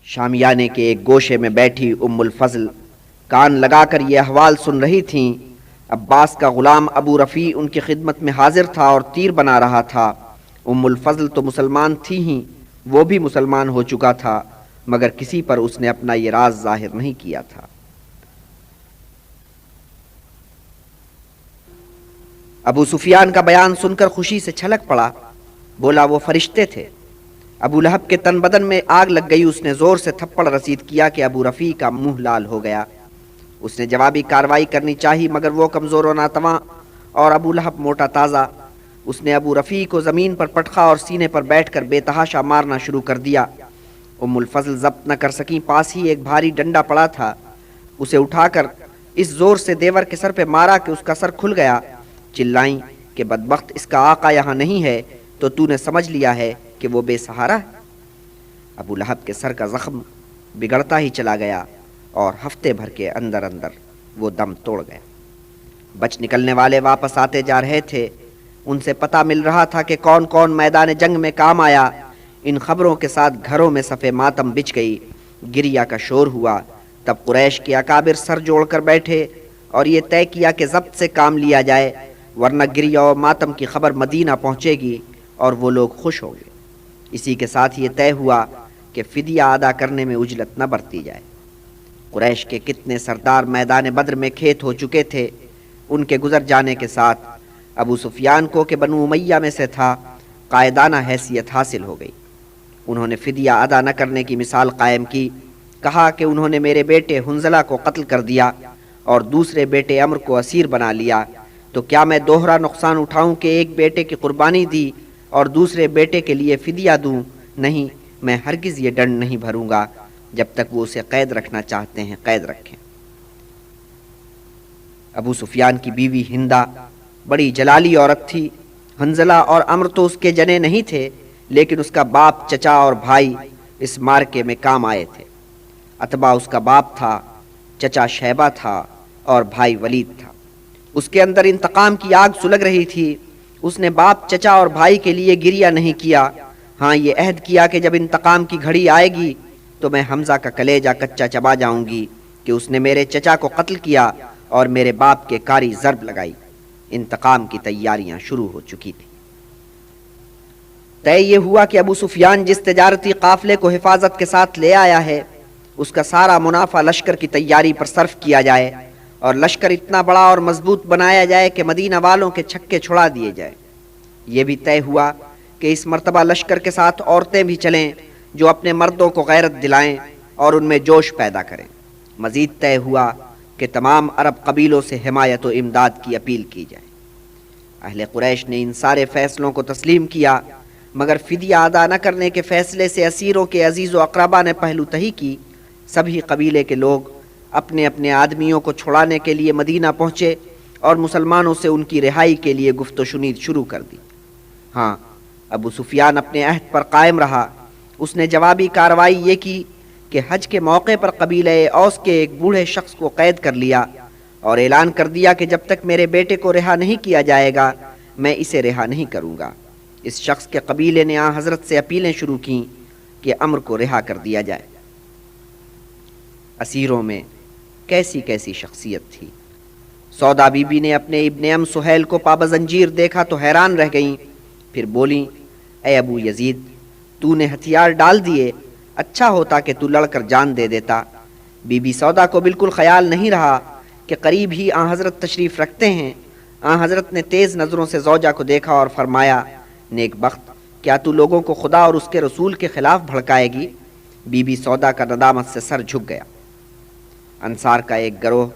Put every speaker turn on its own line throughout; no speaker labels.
شامیانے کے ایک گوشے میں بیٹھی ام الفضل کان لگا کر یہ احوال سن رہی تھیں۔ عباس کا غلام ابو رفیع ان کی خدمت میں حاضر تھا اور تیر بنا رہا تھا۔ ام الفضل تو مسلمان تھی ہی، وہ بھی مسلمان ہو چکا تھا، مگر کسی پر اس نے اپنا یہ راز ظاہر نہیں کیا تھا۔ ابو سفیان کا بیان سن کر خوشی سے چھلک پڑا، بولا وہ فرشتے تھے۔ ابو لہب کے تن بدن میں آگ لگ گئی، اس نے زور سے تھپڑ رسید کیا کہ ابو رفیع کا منہ لال ہو گیا۔ اس نے جوابی کارروائی کرنی چاہی، مگر وہ کمزور و ناتواں اور ابو لہب موٹا تازہ۔ اس نے ابو رفیع کو زمین پر پٹخا اور سینے پر بیٹھ کر بے تحاشا مارنا شروع کر دیا۔ ام الفضل ضبط نہ کر سکیں، پاس ہی ایک بھاری ڈنڈا پڑا تھا، اسے اٹھا کر اس زور سے دیور کے سر پہ مارا کہ اس کا سر کھل گیا۔ چلائیں کہ بدبخت، اس کا آقا یہاں نہیں ہے تو تو نے سمجھ لیا ہے کہ وہ بے سہارا ہے۔ ابو لہب کے سر کا زخم بگڑتا ہی چلا گیا اور ہفتے بھر کے اندر اندر وہ دم توڑ گیا۔ بچ نکلنے والے واپس آتے جا رہے تھے، ان سے پتہ مل رہا تھا کہ کون کون میدان جنگ میں کام آیا۔ ان خبروں کے ساتھ گھروں میں صفِ ماتم بچھ گئی، گریا کا شور ہوا۔ تب قریش کے اکابر سر جوڑ کر بیٹھے اور یہ طے کیا کہ ضبط سے کام لیا جائے، ورنہ گریا و ماتم کی خبر مدینہ پہنچے گی اور وہ لوگ خوش ہوں گے۔ اسی کے ساتھ یہ طے ہوا کہ فدیہ ادا کرنے میں عجلت نہ برتی جائے۔ قریش کے کتنے سردار میدان بدر میں کھیت ہو چکے تھے، ان کے گزر جانے کے ساتھ ابو سفیان کو کہ بنو امیہ میں سے تھا، قائدانہ حیثیت حاصل ہو گئی۔ انہوں نے فدیہ ادا نہ کرنے کی مثال قائم کی، کہا کہ انہوں نے میرے بیٹے حنظلہ کو قتل کر دیا اور دوسرے بیٹے عمرو کو اسیر بنا لیا، تو کیا میں دوہرا نقصان اٹھاؤں کہ ایک بیٹے کی قربانی دی اور دوسرے بیٹے کے لیے فدیہ دوں؟ نہیں، میں ہرگز یہ ڈنڈ نہیں بھروں گا۔ جب تک وہ اسے قید رکھنا چاہتے ہیں قید رکھیں۔ ابو سفیان کی بیوی ہندہ بڑی جلالی عورت تھی۔ حنظلہ اور عمرو تو اس کے جنے نہیں تھے، لیکن اس کا باپ، چچا اور بھائی اس مارکے میں کام آئے تھے۔ اتبا اس کا باپ تھا، چچا شیبہ تھا اور بھائی ولید تھا۔ اس کے اندر انتقام کی آگ سلگ رہی تھی۔ اس نے باپ، چچا اور بھائی کے لیے گریہ نہیں کیا، ہاں یہ عہد کیا کہ جب انتقام کی گھڑی آئے گی تو میں حمزہ کا کلیجہ کچا چبا جاؤں گی کہ اس نے میرے چچا کو قتل کیا اور میرے باپ کے کاری ضرب لگائی۔ انتقام کی تیاریاں شروع ہو چکی تھی۔ طے یہ ہوا کہ ابو سفیان جس تجارتی قافلے کو حفاظت کے ساتھ لے آیا ہے، اس کا سارا منافع لشکر کی تیاری پر صرف کیا جائے اور لشکر اتنا بڑا اور مضبوط بنایا جائے کہ مدینہ والوں کے چھکے چھڑا دیے جائے۔ یہ بھی طے ہوا کہ اس مرتبہ لشکر کے ساتھ عورتیں بھی چلیں جو اپنے مردوں کو غیرت دلائیں اور ان میں جوش پیدا کریں۔ مزید طے ہوا کہ تمام عرب قبیلوں سے حمایت و امداد کی اپیل کی جائے۔ اہل قریش نے ان سارے فیصلوں کو تسلیم کیا، مگر فدیہ ادا نہ کرنے کے فیصلے سے اسیروں کے عزیز و اقربا نے پہلو تہی کی۔ سبھی قبیلے کے لوگ اپنے اپنے آدمیوں کو چھڑانے کے لیے مدینہ پہنچے اور مسلمانوں سے ان کی رہائی کے لیے گفت و شنید شروع کر دی۔ ہاں، ابو سفیان اپنے عہد پر قائم رہا۔ اس نے جوابی کارروائی یہ کی کہ حج کے موقع پر قبیلہ اوس کے ایک بوڑھے شخص کو قید کر لیا اور اعلان کر دیا کہ جب تک میرے بیٹے کو رہا نہیں کیا جائے گا میں اسے رہا نہیں کروں گا۔ اس شخص کے قبیلے نے آن حضرت سے اپیلیں شروع کیں کہ عمرو کو رہا کر دیا جائے۔ اسیروں میں کیسی کیسی شخصیت تھی۔ سودا بی بی نے اپنے ابن ام سہیل کو پابزنجیر دیکھا تو حیران رہ گئیں، پھر بولیں، اے ابو یزید، تو نے ہتھیار ڈال دیے، اچھا ہوتا کہ تو لڑ کر جان دے دیتا۔ بی بی سودا کو بالکل خیال نہیں رہا کہ قریب ہی آن حضرت تشریف رکھتے ہیں۔ آن حضرت نے تیز نظروں سے زوجہ کو دیکھا اور فرمایا، نیک بخت، کیا تو لوگوں کو خدا اور اس کے رسول کے خلاف بھڑکائے گی؟ بی بی سودا کا ندامت سے سر جھک گیا۔ انصار کا ایک گروہ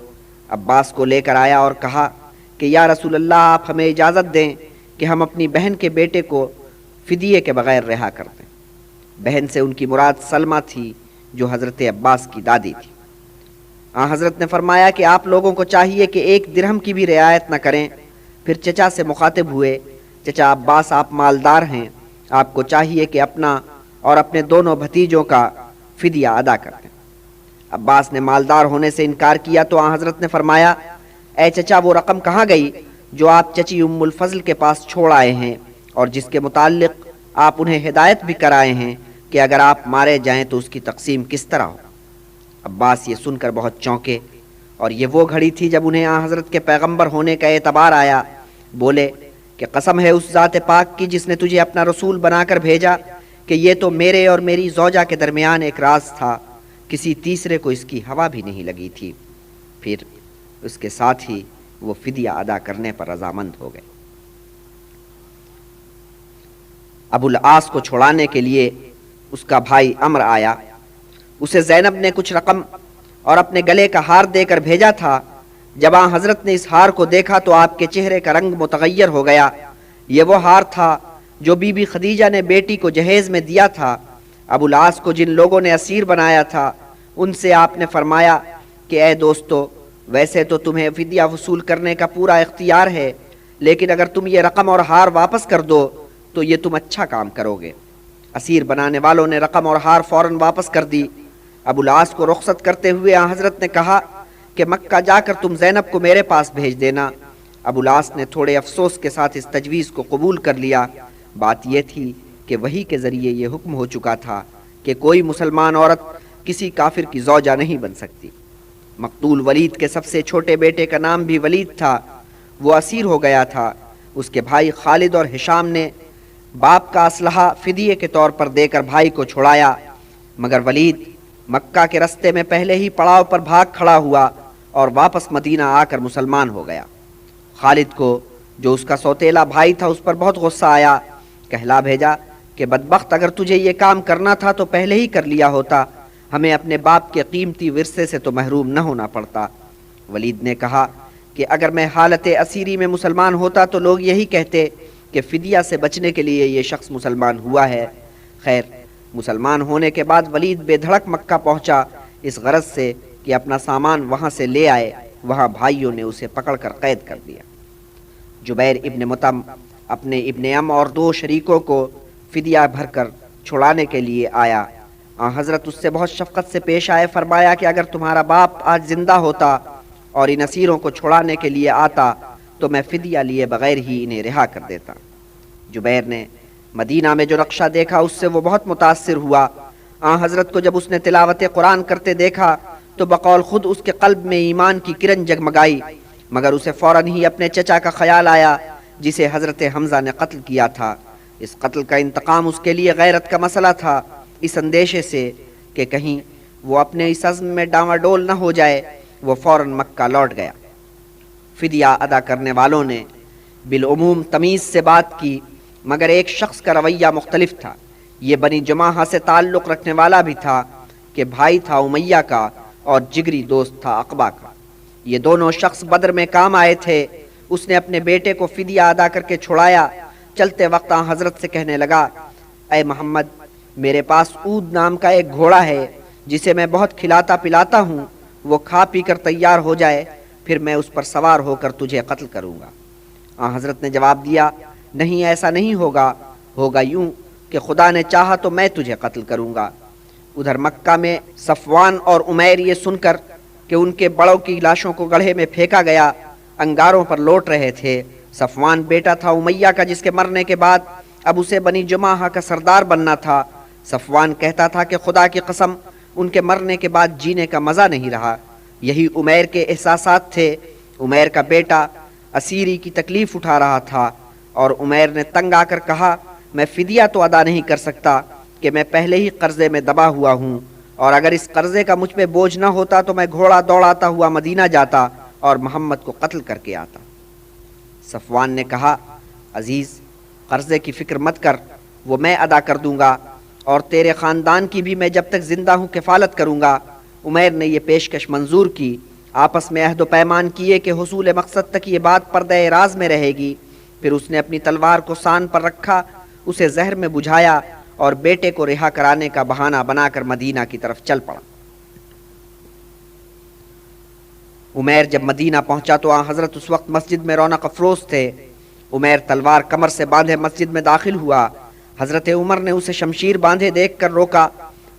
عباس کو لے کر آیا اور کہا کہ یا رسول اللہ، آپ ہمیں اجازت دیں کہ ہم اپنی بہن کے بیٹے کو فدیے کے بغیر رہا کر دیں۔ بہن سے ان کی مراد سلمہ تھی جو حضرت عباس کی دادی تھی۔ آن حضرت نے فرمایا کہ آپ لوگوں کو چاہیے کہ ایک درہم کی بھی رعایت نہ کریں۔ پھر چچا سے مخاطب ہوئے، چچا عباس، آپ مالدار ہیں، آپ کو چاہیے کہ اپنا اور اپنے دونوں بھتیجوں کا فدیہ ادا کر دیں۔ عباس نے مالدار ہونے سے انکار کیا تو آن حضرت نے فرمایا، اے چچا، وہ رقم کہاں گئی جو آپ چچی ام الفضل کے پاس چھوڑ آئے ہیں اور جس کے متعلق آپ انہیں ہدایت بھی کرائے ہیں؟ کہ اگر آپ مارے جائیں تو اس کی تقسیم کس طرح ہو؟ عباس یہ سن کر بہت چونکے، اور یہ وہ گھڑی تھی جب انہیں آن حضرت کے پیغمبر ہونے کا اعتبار آیا۔ بولے کہ قسم ہے اس ذات پاک کی جس نے تجھے اپنا رسول بنا کر بھیجا کہ یہ تو میرے اور میری زوجہ کے درمیان ایک راز تھا، کسی تیسرے کو اس کی ہوا بھی نہیں لگی تھی۔ پھر اس کے ساتھ ہی وہ فدیہ ادا کرنے پر رضامند ہو گئے۔ ابو العاص کو چھڑانے کے لیے اس کا بھائی عمر آیا۔ اسے زینب نے کچھ رقم اور اپنے گلے کا ہار دے کر بھیجا تھا۔ جب آن حضرت نے اس ہار کو دیکھا تو آپ کے چہرے کا رنگ متغیر ہو گیا۔ یہ وہ ہار تھا جو بی بی خدیجہ نے بیٹی کو جہیز میں دیا تھا۔ ابو العاص کو جن لوگوں نے اسیر بنایا تھا ان سے آپ نے فرمایا کہ اے دوستو، ویسے تو تمہیں فدیہ وصول کرنے کا پورا اختیار ہے، لیکن اگر تم یہ رقم اور ہار واپس کر دو تو یہ تم اچھا کام کرو گے۔ اسیر بنانے والوں نے رقم اور ہار فوراً واپس کر دی۔ ابو العاص کو رخصت کرتے ہوئے آن حضرت نے کہا کہ مکہ جا کر تم زینب کو میرے پاس بھیج دینا۔ ابو العاص نے تھوڑے افسوس کے ساتھ اس تجویز کو قبول کر لیا۔ بات یہ تھی کہ وحی کے ذریعے یہ حکم ہو چکا تھا کہ کوئی مسلمان عورت کسی کافر کی زوجہ نہیں بن سکتی۔ مقتول ولید کے سب سے چھوٹے بیٹے کا نام بھی ولید تھا۔ وہ اسیر ہو گیا تھا۔ اس کے بھائی خالد اور ہشام نے باپ کا اسلحہ فدیے کے طور پر دے کر بھائی کو چھڑایا، مگر ولید مکہ کے رستے میں پہلے ہی پڑاؤ پر بھاگ کھڑا ہوا اور واپس مدینہ آ کر مسلمان ہو گیا۔ خالد کو جو اس کا سوتیلا بھائی تھا اس پر بہت غصہ آیا، کہلا بھیجا کہ بدبخت، اگر تجھے یہ کام کرنا تھا تو پہلے ہی کر لیا ہوتا، ہمیں اپنے باپ کے قیمتی ورثے سے تو محروم نہ ہونا پڑتا۔ ولید نے کہا کہ اگر میں حالت اسیری میں مسلمان ہوتا تو لوگ یہی کہتے کہ فدیہ سے بچنے کے لیے یہ شخص مسلمان ہوا ہے۔ خیر، مسلمان ہونے کے بعد ولید بے دھڑک مکہ پہنچا، اس غرض سے کہ اپنا سامان وہاں سے لے آئے۔ وہاں بھائیوں نے اسے پکڑ کر قید کر دیا۔ جبیر ابن مطعم اپنے ابن ام اور 2 شریکوں کو فدیہ بھر کر چھڑانے کے لیے آیا۔ حضرت اس سے بہت شفقت سے پیش آئے، فرمایا کہ اگر تمہارا باپ آج زندہ ہوتا اور ان اسیروں کو چھڑانے کے لیے آتا تو میں فدیہ لیے بغیر ہی انہیں رہا کر دیتا۔ جبیر نے مدینہ میں جو نقشہ دیکھا اس سے وہ بہت متاثر ہوا۔ حضرت کو جب اس نے تلاوت قرآن کرتے دیکھا تو بقول خود اس کے قلب میں ایمان کی کرن جگمگائی، مگر اسے فوراً ہی اپنے چچا کا خیال آیا جسے حضرت حمزہ نے قتل کیا تھا۔ اس قتل کا انتقام اس کے لیے غیرت کا مسئلہ تھا۔ اس اندیشے سے کہ کہیں وہ اپنے اس عزم میں ڈاواڈول نہ ہو جائے، وہ فوراً مکہ لوٹ گیا۔ فدیہ ادا کرنے والوں نے بالعموم تمیز سے بات کی، مگر ایک شخص کا رویہ مختلف تھا۔ یہ بنی جماحہ سے تعلق رکھنے والا بھی تھا کہ بھائی تھا امیہ کا اور جگری دوست تھا عقبہ کا۔ یہ دونوں شخص بدر میں کام آئے تھے۔ اس نے اپنے بیٹے کو فدیہ ادا کر کے چھڑایا۔ چلتے وقت حضرت سے کہنے لگا، اے محمد، میرے پاس اود نام کا ایک گھوڑا ہے جسے میں بہت کھلاتا پلاتا ہوں، وہ کھا پی کر تیار ہو جائے، پھر میں اس پر سوار ہو کر تجھے قتل کروں گا۔ حضرت نے جواب دیا، نہیں، ایسا نہیں ہوگا، ہوگا یوں کہ خدا نے چاہا تو میں تجھے قتل کروں گا۔ ادھر مکہ میں صفوان اور عمیر یہ سن کر کہ ان کے بڑوں کی لاشوں کو گڑھے میں پھینکا گیا انگاروں پر لوٹ رہے تھے۔ صفوان بیٹا تھا امیہ کا جس کے مرنے کے بعد اب اسے بنی جماحہ کا سردار بننا تھا۔ صفوان کہتا تھا کہ خدا کی قسم، ان کے مرنے کے بعد جینے کا مزہ نہیں رہا۔ یہی عمیر کے احساسات تھے۔ عمیر کا بیٹا اسیری کی تکلیف اٹھا رہا تھا اور عمیر نے تنگ آ کر کہا، میں فدیہ تو ادا نہیں کر سکتا کہ میں پہلے ہی قرضے میں دبا ہوا ہوں، اور اگر اس قرضے کا مجھ پہ بوجھ نہ ہوتا تو میں گھوڑا دوڑاتا ہوا مدینہ جاتا اور محمد کو قتل کر کے آتا۔ صفوان نے کہا، عزیز، قرضے کی فکر مت کر، وہ میں ادا کر دوں گا، اور تیرے خاندان کی بھی میں جب تک زندہ ہوں کفالت کروں گا۔ عمیر نے یہ پیشکش منظور کی۔ آپس میں عہد و پیمان کیے کہ حصول مقصد تک یہ بات پردہ راز میں رہے گی۔ پھر اس نے اپنی تلوار کو سان پر رکھا، اسے زہر میں بجھایا اور بیٹے کو رہا کرانے کا بہانہ بنا کر مدینہ کی طرف چل پڑا۔ عمیر جب مدینہ پہنچا تو حضرت اس وقت مسجد میں رونق افروز تھے۔ عمیر تلوار کمر سے باندھے مسجد میں داخل ہوا۔ حضرت عمر نے اسے شمشیر باندھے دیکھ کر روکا،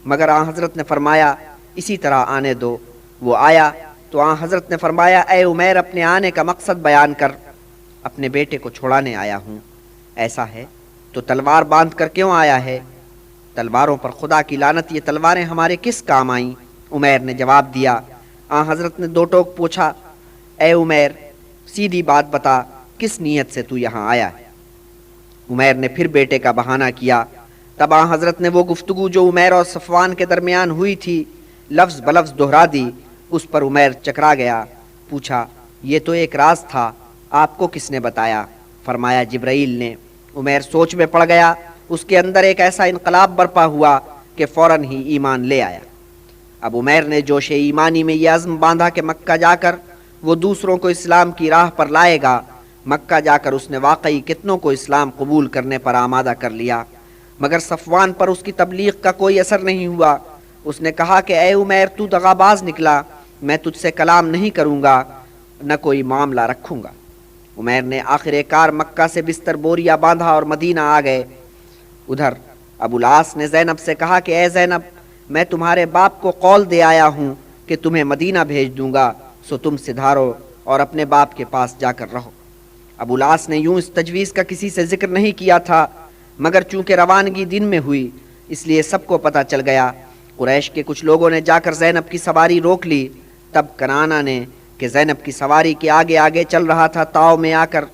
مگر حضرت نے فرمایا، اسی طرح آنے دو۔ وہ آیا تو حضرت نے فرمایا، اے عمیر، اپنے آنے کا مقصد بیان کر۔ اپنے بیٹے کو چھڑانے آیا ہوں۔ ایسا ہے تو تلوار باندھ کر کیوں آیا ہے؟ تلواروں پر خدا کی لعنت، یہ تلواریں ہمارے کس کام آئیں؟ عمیر نے جواب دیا۔ حضرت نے دو ٹوک پوچھا، اے عمیر سیدھی بات بتا، کس نیت سے تو یہاں آیا ہے؟ عمیر نے پھر بیٹے کا بہانہ کیا۔ تب حضرت نے وہ گفتگو جو عمیر اور صفوان کے درمیان ہوئی تھی لفظ بلفظ دہرا دی۔ اس پر عمیر چکرا گیا، پوچھا، یہ تو ایک راز تھا، آپ کو کس نے بتایا؟ فرمایا، جبرائیل نے۔ عمیر سوچ میں پڑ گیا، اس کے اندر ایک ایسا انقلاب برپا ہوا کہ فوراً ہی ایمان لے آیا۔ اب عمیر نے جوش ایمانی میں یہ عزم باندھا کہ مکہ جا کر وہ دوسروں کو اسلام کی راہ پر لائے گا۔ مکہ جا کر اس نے واقعی کتنوں کو اسلام قبول کرنے پر آمادہ کر لیا، مگر صفوان پر اس کی تبلیغ کا کوئی اثر نہیں ہوا۔ اس نے کہا کہ اے عمیر تو دغاباز نکلا، میں تجھ سے کلام نہیں کروں گا، نہ کوئی معاملہ رکھوں گا۔ عمیر نے آخر کار مکہ سے بستر بوریا باندھا اور مدینہ آ گئے۔ ادھر ابو العاص نے زینب سے کہا کہ اے زینب، میں تمہارے باپ کو قول دے آیا ہوں کہ تمہیں مدینہ بھیج دوں گا، سو تم سدھارو اور اپنے باپ کے پاس جا کر رہو۔ ابو العاص نے یوں اس تجویز کا کسی سے ذکر نہیں کیا تھا، مگر چونکہ روانگی دن میں ہوئی اس لیے سب کو پتہ چل گیا۔ قریش کے کچھ لوگوں نے جا کر زینب کی سواری روک لی۔ تب کنعانہ نے کہ زینب کی سواری کے آگے آگے چل رہا تھا، تاؤ میں آ کر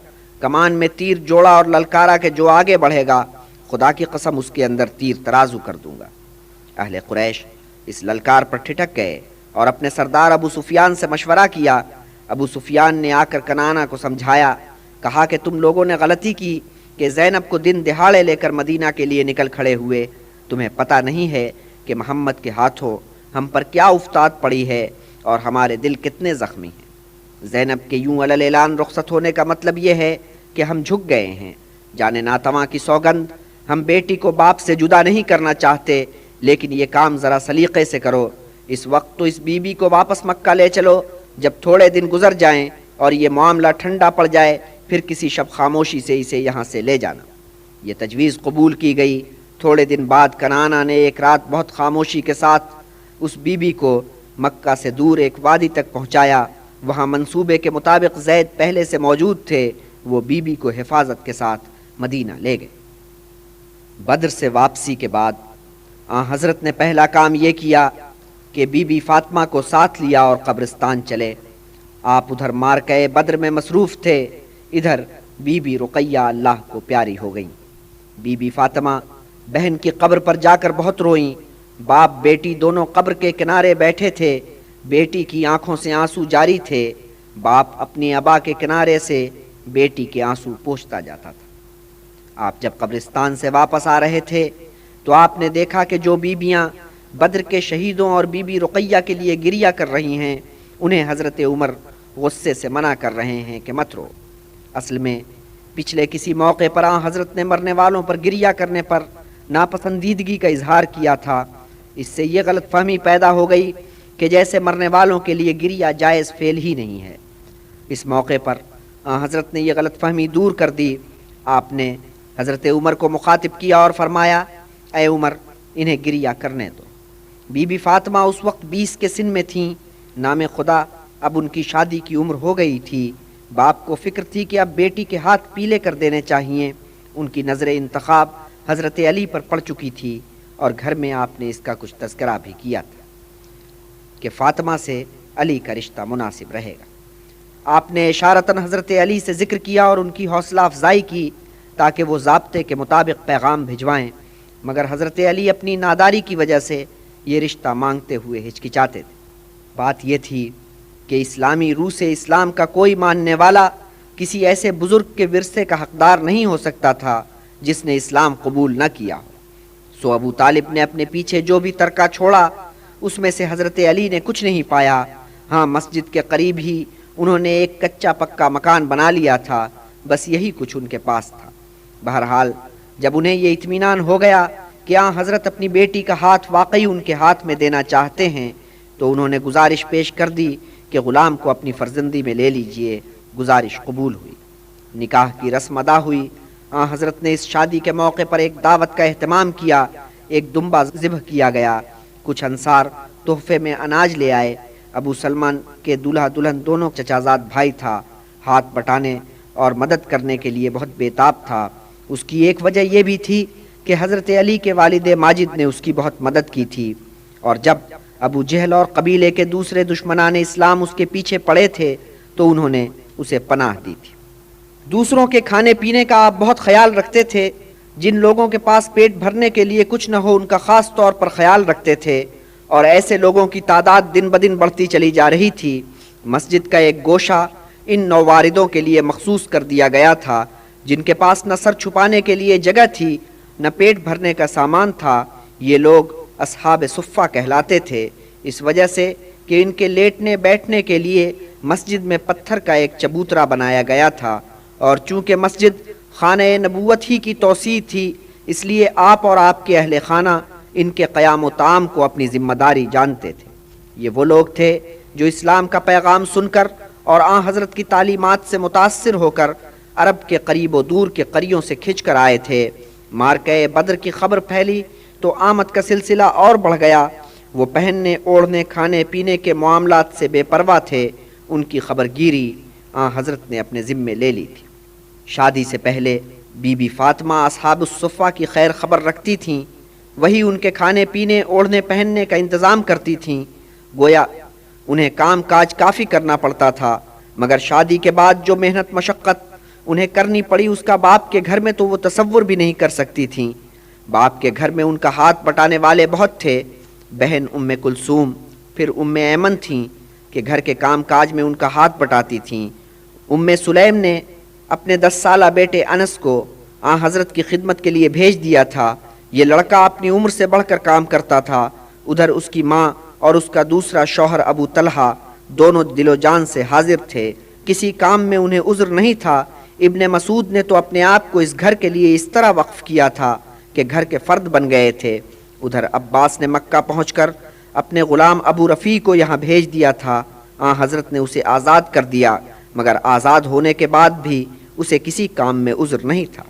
کمان میں تیر جوڑا اور للکارا کہ جو آگے بڑھے گا خدا کی قسم اس کے اندر تیر ترازو کر دوں گا۔ اہل قریش اس للکار پر ٹھٹک گئے اور اپنے سردار ابو سفیان سے مشورہ کیا۔ ابو سفیان نے آ کر کنعانہ کو سمجھایا، کہا کہ تم لوگوں نے غلطی کی کہ زینب کو دن دہاڑے لے کر مدینہ کے لیے نکل کھڑے ہوئے۔ تمہیں پتہ نہیں ہے کہ محمد کے ہاتھوں ہم پر کیا افتاد پڑی ہے اور ہمارے دل کتنے زخمی ہیں۔ زینب کے یوں علل اعلان رخصت ہونے کا مطلب یہ ہے کہ ہم جھک گئے ہیں۔ جانے ناتواں کی سوگند، ہم بیٹی کو باپ سے جدا نہیں کرنا چاہتے، لیکن یہ کام ذرا سلیقے سے کرو۔ اس وقت تو اس بی بی کو واپس مکہ لے چلو، جب تھوڑے دن گزر جائیں اور یہ معاملہ ٹھنڈا پڑ جائے پھر کسی شب خاموشی سے اسے یہاں سے لے جانا۔ یہ تجویز قبول کی گئی۔ تھوڑے دن بعد کنعانہ نے ایک رات بہت خاموشی کے ساتھ اس بی بی کو مکہ سے دور ایک وادی تک پہنچایا۔ وہاں منصوبے کے مطابق زید پہلے سے موجود تھے، وہ بی بی کو حفاظت کے ساتھ مدینہ لے گئے۔ بدر سے واپسی کے بعد حضرت نے پہلا کام یہ کیا کہ بی بی فاطمہ کو ساتھ لیا اور قبرستان چلے۔ آپ ادھر مارکہ بدر میں مصروف تھے، ادھر بی بی رقیہ اللہ کو پیاری ہو گئیں۔ بی بی فاطمہ بہن کی قبر پر جا کر بہت روئیں۔ باپ بیٹی دونوں قبر کے کنارے بیٹھے تھے، بیٹی کی آنکھوں سے آنسو جاری تھے۔ باپ اپنی ابا کے کنارے سے بیٹی کے آنسو پوچھتا جاتا تھا۔ آپ جب قبرستان سے واپس آ رہے تھے تو آپ نے دیکھا کہ جو بیبیاں بدر کے شہیدوں اور بی بی رقیہ کے لیے گریہ کر رہی ہیں انہیں حضرت عمر غصے سے منع کر رہے ہیں کہ مت رو۔ اصل میں پچھلے کسی موقع پر حضرت نے مرنے والوں پر گریہ کرنے پر ناپسندیدگی کا اظہار کیا تھا۔ اس سے یہ غلط فہمی پیدا ہو گئی کہ جیسے مرنے والوں کے لیے گریہ جائز فعل ہی نہیں ہے۔ اس موقع پر حضرت نے یہ غلط فہمی دور کر دی۔ آپ نے حضرت عمر کو مخاطب کیا اور فرمایا، اے عمر، انہیں گریہ کرنے دو۔ بی بی فاطمہ اس وقت 20 کے سن میں تھیں، نام خدا اب ان کی شادی کی عمر ہو گئی تھی۔ باپ کو فکر تھی کہ اب بیٹی کے ہاتھ پیلے کر دینے چاہیے۔ ان کی نظر انتخاب حضرت علی پر پڑ چکی تھی اور گھر میں آپ نے اس کا کچھ تذکرہ بھی کیا تھا کہ فاطمہ سے علی کا رشتہ مناسب رہے گا۔ آپ نے اشارتاً حضرت علی سے ذکر کیا اور ان کی حوصلہ افزائی کی تاکہ وہ ضابطے کے مطابق پیغام بھجوائیں، مگر حضرت علی اپنی ناداری کی وجہ سے یہ رشتہ مانگتے ہوئے ہچکچاتے تھے۔ بات یہ تھی کہ اسلامی روح سے اسلام کا کوئی ماننے والا کسی ایسے بزرگ کے ورثے کا حقدار نہیں ہو سکتا تھا جس نے اسلام قبول نہ کیا ہو۔ سو ابو طالب نے اپنے پیچھے جو بھی ترکہ چھوڑا اس میں سے حضرت علی نے کچھ نہیں پایا۔ ہاں، مسجد کے قریب ہی انہوں نے ایک کچا پکا مکان بنا لیا تھا، بس یہی کچھ ان کے پاس تھا۔ بہرحال جب انہیں یہ اطمینان ہو گیا کہ حضرت اپنی بیٹی کا ہاتھ واقعی ان کے ہاتھ میں دینا چاہتے ہیں تو انہوں نے گزارش پیش کر دی کہ غلام کو اپنی فرزندی میں لے لیجئے۔ گزارش قبول ہوئی، نکاح کی رسم ادا ہوئی۔ حضرت نے اس شادی کے موقع پر ایک دعوت کا اہتمام کیا، ایک دمبا ذبح کیا گیا۔ کچھ انصار تحفے میں اناج لے آئے۔ ابو سلمان کے دولہا دلہن دونوں چچازاد بھائی تھا، ہاتھ بٹانے اور مدد کرنے کے لیے بہت بے تاب تھا۔ اس کی ایک وجہ یہ بھی تھی کہ حضرت علی کے والد ماجد نے اس کی بہت مدد کی تھی، اور جب ابو جہل اور قبیلے کے دوسرے دشمنان اسلام اس کے پیچھے پڑے تھے تو انہوں نے اسے پناہ دی تھی۔ دوسروں کے کھانے پینے کا آپ بہت خیال رکھتے تھے۔ جن لوگوں کے پاس پیٹ بھرنے کے لیے کچھ نہ ہو ان کا خاص طور پر خیال رکھتے تھے، اور ایسے لوگوں کی تعداد دن بدن بڑھتی چلی جا رہی تھی۔ مسجد کا ایک گوشہ ان نوواردوں کے لیے مخصوص کر دیا گیا تھا، جن کے پاس نہ سر چھپانے کے لیے جگہ تھی نہ پیٹ بھرنے کا سامان تھا۔ یہ لوگ اصحاب صفہ کہلاتے تھے، اس وجہ سے کہ ان کے لیٹنے بیٹھنے کے لیے مسجد میں پتھر کا ایک چبوترا بنایا گیا تھا، اور چونکہ مسجد خانہ نبوت ہی کی توسیع تھی، اس لیے آپ اور آپ کے اہل خانہ ان کے قیام و طعام کو اپنی ذمہ داری جانتے تھے۔ یہ وہ لوگ تھے جو اسلام کا پیغام سن کر اور آن حضرت کی تعلیمات سے متاثر ہو کر عرب کے قریب و دور کے قریوں سے کھنچ کر آئے تھے۔ مارکہ بدر کی خبر پھیلی تو آمد کا سلسلہ اور بڑھ گیا۔ وہ پہننے اوڑھنے کھانے پینے کے معاملات سے بے پرواہ تھے۔ ان کی خبر گیری آن حضرت نے اپنے ذمے لے لی تھی۔ شادی سے پہلے بی بی فاطمہ اصحاب الصفہ کی خیر خبر رکھتی تھیں، وہی ان کے کھانے پینے اوڑھنے پہننے کا انتظام کرتی تھیں۔ گویا انہیں کام کاج کافی کرنا پڑتا تھا، مگر شادی کے بعد جو محنت مشقت انہیں کرنی پڑی اس کا باپ کے گھر میں تو وہ تصور بھی نہیں کر سکتی تھیں۔ باپ کے گھر میں ان کا ہاتھ بٹانے والے بہت تھے۔ بہن ام کلثوم، پھر ام ایمن تھیں کہ گھر کے کام کاج میں ان کا ہاتھ بٹاتی تھیں۔ ام سلیم نے اپنے 10 سالہ بیٹے انس کو آن حضرت کی خدمت کے لیے بھیج دیا تھا۔ یہ لڑکا اپنی عمر سے بڑھ کر کام کرتا تھا۔ ادھر اس کی ماں اور اس کا دوسرا شوہر ابو طلحہ دونوں دل و جان سے حاضر تھے، کسی کام میں انہیں عذر نہیں تھا۔ ابن مسعود نے تو اپنے آپ کو اس گھر کے لیے اس طرح وقف کیا تھا کہ گھر کے فرد بن گئے تھے۔ ادھر عباس نے مکہ پہنچ کر اپنے غلام ابو رفیع کو یہاں بھیج دیا تھا۔ آن حضرت نے اسے آزاد کر دیا، مگر آزاد ہونے کے بعد بھی اسے کسی کام میں عذر نہیں تھا۔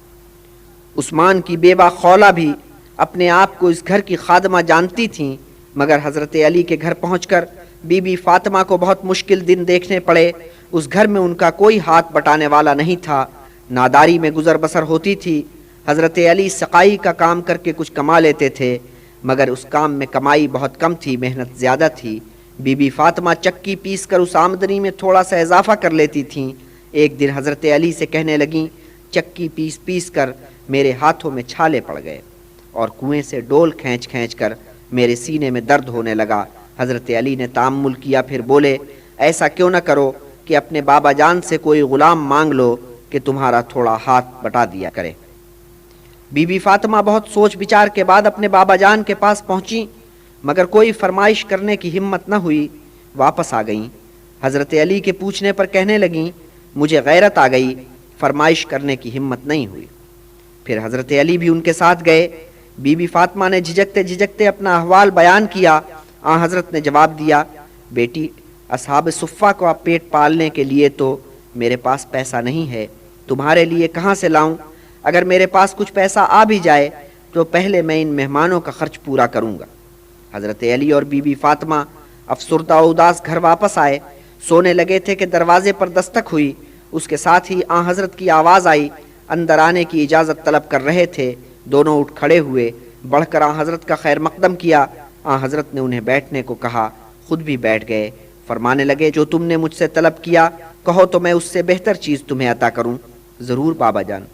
عثمان کی بیوہ خولہ بھی اپنے آپ کو اس گھر کی خادمہ جانتی تھیں، مگر حضرت علی کے گھر پہنچ کر بی بی فاطمہ کو بہت مشکل دن دیکھنے پڑے۔ اس گھر میں ان کا کوئی ہاتھ بٹانے والا نہیں تھا، ناداری میں گزر بسر ہوتی تھی۔ حضرت علی سقائی کا کام کر کے کچھ کما لیتے تھے، مگر اس کام میں کمائی بہت کم تھی، محنت زیادہ تھی۔ بی بی فاطمہ چکی پیس کر اس آمدنی میں تھوڑا سا اضافہ کر لیتی تھیں۔ ایک دن حضرت علی سے کہنے لگیں، چکی پیس پیس کر میرے ہاتھوں میں چھالے پڑ گئے اور کنویں سے ڈول کھینچ کھینچ کر میرے سینے میں درد ہونے لگا۔ حضرت علی نے تأمل کیا، پھر بولے، ایسا کیوں نہ کرو کہ اپنے بابا جان سے کوئی غلام مانگ لو کہ تمہارا تھوڑا ہاتھ بٹا دیا کرے۔ بی بی فاطمہ بہت سوچ بچار کے بعد اپنے بابا جان کے پاس پہنچی، مگر کوئی فرمائش کرنے کی ہمت نہ ہوئی، واپس آ گئیں۔ حضرت علی کے پوچھنے پر کہنے لگیں، مجھے غیرت آ گئی، فرمائش کرنے کی ہمت نہیں ہوئی۔ پھر حضرت علی بھی ان کے ساتھ گئے۔ بی بی فاطمہ نے جھجکتے جھجکتے اپنا احوال بیان کیا۔ آن حضرت نے جواب دیا، بیٹی، اصحاب صفہ کو آپ پیٹ پالنے کے لیے تو میرے پاس پیسہ نہیں ہے، تمہارے لیے کہاں سے لاؤں؟ اگر میرے پاس کچھ پیسہ آ بھی جائے تو پہلے میں ان مہمانوں کا خرچ پورا کروں گا۔ حضرت علی اور بی بی فاطمہ افسردہ و اداس گھر واپس آئے۔ سونے لگے تھے کہ دروازے پر دستک ہوئی، اس کے ساتھ ہی آن حضرت کی آواز آئی۔ اندر آنے کی اجازت طلب کر رہے تھے، دونوں اٹھ کھڑے ہوئے، بڑھ کر آن حضرت کا خیر مقدم کیا۔ آن حضرت نے انہیں بیٹھنے کو کہا، خود بھی بیٹھ گئے۔ فرمانے لگے، جو تم نے مجھ سے طلب کیا کہو تو میں اس سے بہتر چیز تمہیں عطا کروں۔ ضرور بابا جان،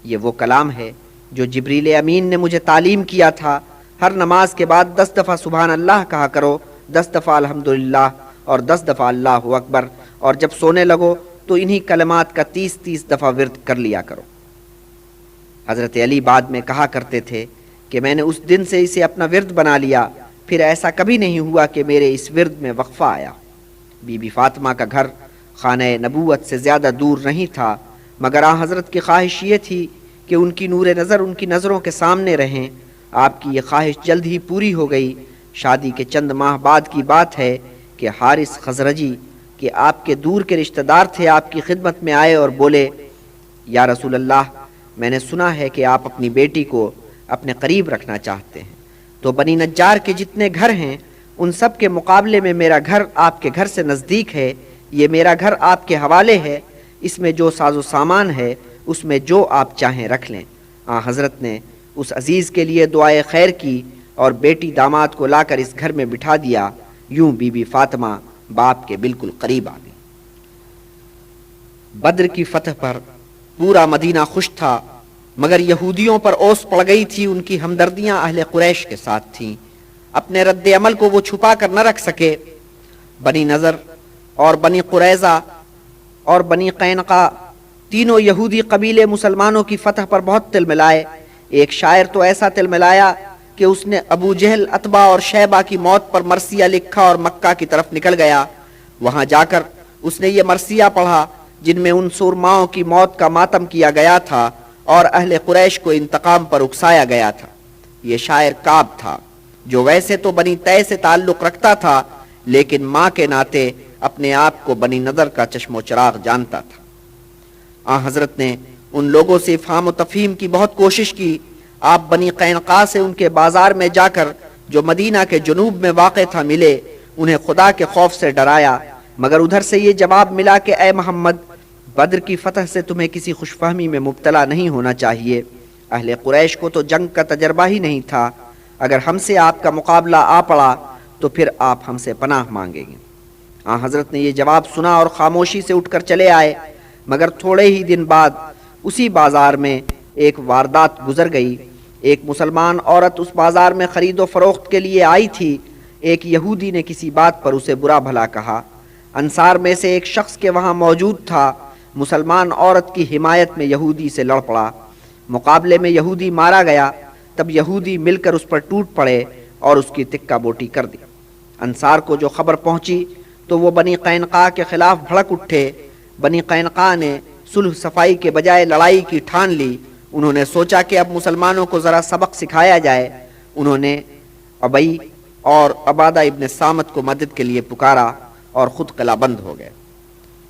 یہ وہ کلام ہے جو جبریل امین نے مجھے تعلیم کیا تھا۔ ہر نماز کے بعد 10 دفعہ سبحان اللہ کہا کرو، 10 دفعہ الحمدللہ اور 10 دفعہ اللہ اکبر، اور جب سونے لگو تو انہی کلمات کا 30 دفعہ ورد کر لیا کرو۔ حضرت علی بعد میں کہا کرتے تھے کہ میں نے اس دن سے اسے اپنا ورد بنا لیا، پھر ایسا کبھی نہیں ہوا کہ میرے اس ورد میں وقفہ آیا۔ بی بی فاطمہ کا گھر خانہ نبوت سے زیادہ دور نہیں تھا، مگر آن حضرت کی خواہش یہ تھی کہ ان کی نور نظر ان کی نظروں کے سامنے رہیں۔ آپ کی یہ خواہش جلد ہی پوری ہو گئی۔ شادی کے چند ماہ بعد کی بات ہے کہ حارث خزرجی کہ آپ کے دور کے رشتہ دار تھے، آپ کی خدمت میں آئے اور بولے، یا رسول اللہ، میں نے سنا ہے کہ آپ اپنی بیٹی کو اپنے قریب رکھنا چاہتے ہیں، تو بنی نجار کے جتنے گھر ہیں ان سب کے مقابلے میں میرا گھر آپ کے گھر سے نزدیک ہے، یہ میرا گھر آپ کے حوالے ہے، اس میں جو ساز و سامان ہے اس میں جو آپ چاہیں رکھ لیں۔ حضرت نے اس عزیز کے لیے دعائے خیر کی اور بیٹی داماد کو لا کر اس گھر میں بٹھا دیا۔ یوں بی بی فاطمہ باپ کے بالکل قریب آ گئی۔ بدر کی فتح پر پورا مدینہ خوش تھا، مگر یہودیوں پر اوس پڑ گئی تھی۔ ان کی ہمدردیاں اہل قریش کے ساتھ تھیں، اپنے رد عمل کو وہ چھپا کر نہ رکھ سکے۔ بنی نضر اور بنی قریظہ اور بنی قینقاع تینوں یہودی قبیلے مسلمانوں کی فتح پر بہت تل ملائے۔ ایک شاعر تو ایسا تل ملایا کہ اس نے ابو جہل، عتبہ اور شیبہ کی موت پر مرثیہ لکھا اور مکہ کی طرف نکل گیا۔ وہاں جا کر اس نے یہ مرثیہ پڑھا جن میں ان سورماؤں کی موت کا ماتم کیا گیا تھا اور اہل قریش کو انتقام پر اکسایا گیا تھا۔ یہ شاعر کعب تھا، جو ویسے تو بنی طے سے تعلق رکھتا تھا، لیکن ماں کے ناطے اپنے آپ کو بنی نضر کا چشم و چراغ جانتا تھا۔ حضرت نے ان لوگوں سے افہام و تفہیم کی بہت کوشش کی۔ آپ بنی قینقاع سے ان کے بازار میں جا کر جو مدینہ کے جنوب میں واقع تھا ملے، انہیں خدا کے خوف سے ڈرایا، مگر ادھر سے یہ جواب ملا کہ اے محمد، بدر کی فتح سے تمہیں کسی خوش فہمی میں مبتلا نہیں ہونا چاہیے۔ اہل قریش کو تو جنگ کا تجربہ ہی نہیں تھا، اگر ہم سے آپ کا مقابلہ آ پڑا تو پھر آپ ہم سے پناہ مانگیں گے۔ حضرت نے یہ جواب سنا اور خاموشی سے اٹھ کر چلے آئے، مگر تھوڑے ہی دن بعد اسی بازار میں ایک واردات گزر گئی۔ ایک مسلمان عورت اس بازار میں خرید و فروخت کے لیے آئی تھی۔ ایک یہودی نے کسی بات پر اسے برا بھلا کہا۔ انصار میں سے ایک شخص کے وہاں موجود تھا، مسلمان عورت کی حمایت میں یہودی سے لڑ پڑا۔ مقابلے میں یہودی مارا گیا، تب یہودی مل کر اس پر ٹوٹ پڑے اور اس کی تکہ بوٹی کر دی۔ انصار کو جو خبر پہنچی تو وہ بنی قینقاع کے خلاف بھڑک اٹھے۔ بنی قینقاع نے صلح صفائی کے بجائے لڑائی کی ٹھان لی۔ انہوں نے سوچا کہ اب مسلمانوں کو ذرا سبق سکھایا جائے۔ انہوں نے ابئی اور عبادہ ابن صامت کو مدد کے لیے پکارا اور خود قلعہ بند ہو گئے۔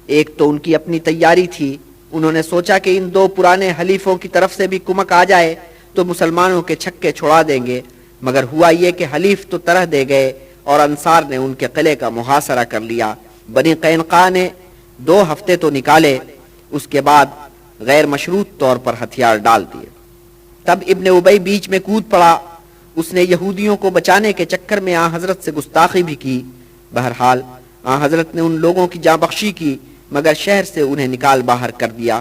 ایک تو ان کی اپنی تیاری تھی، انہوں نے سوچا کہ ان دو پرانے حلیفوں کی طرف سے بھی کمک آ جائے تو مسلمانوں کے چھکے چھڑا دیں گے، مگر ہوا یہ کہ حلیف تو طرح دے گئے اور انصار نے ان کے قلعے کا محاصرہ کر لیا۔ بنی قینقاع نے 2 ہفتے تو نکالے، اس کے بعد غیر مشروط طور پر ہتھیار ڈال دیے۔ تب ابن ابی بیچ میں کود پڑا۔ اس نے یہودیوں کو بچانے کے چکر میں حضرت سے گستاخی بھی کی۔ بہرحال حضرت نے ان لوگوں کی جاں بخشی کی، مگر شہر سے انہیں نکال باہر کر دیا۔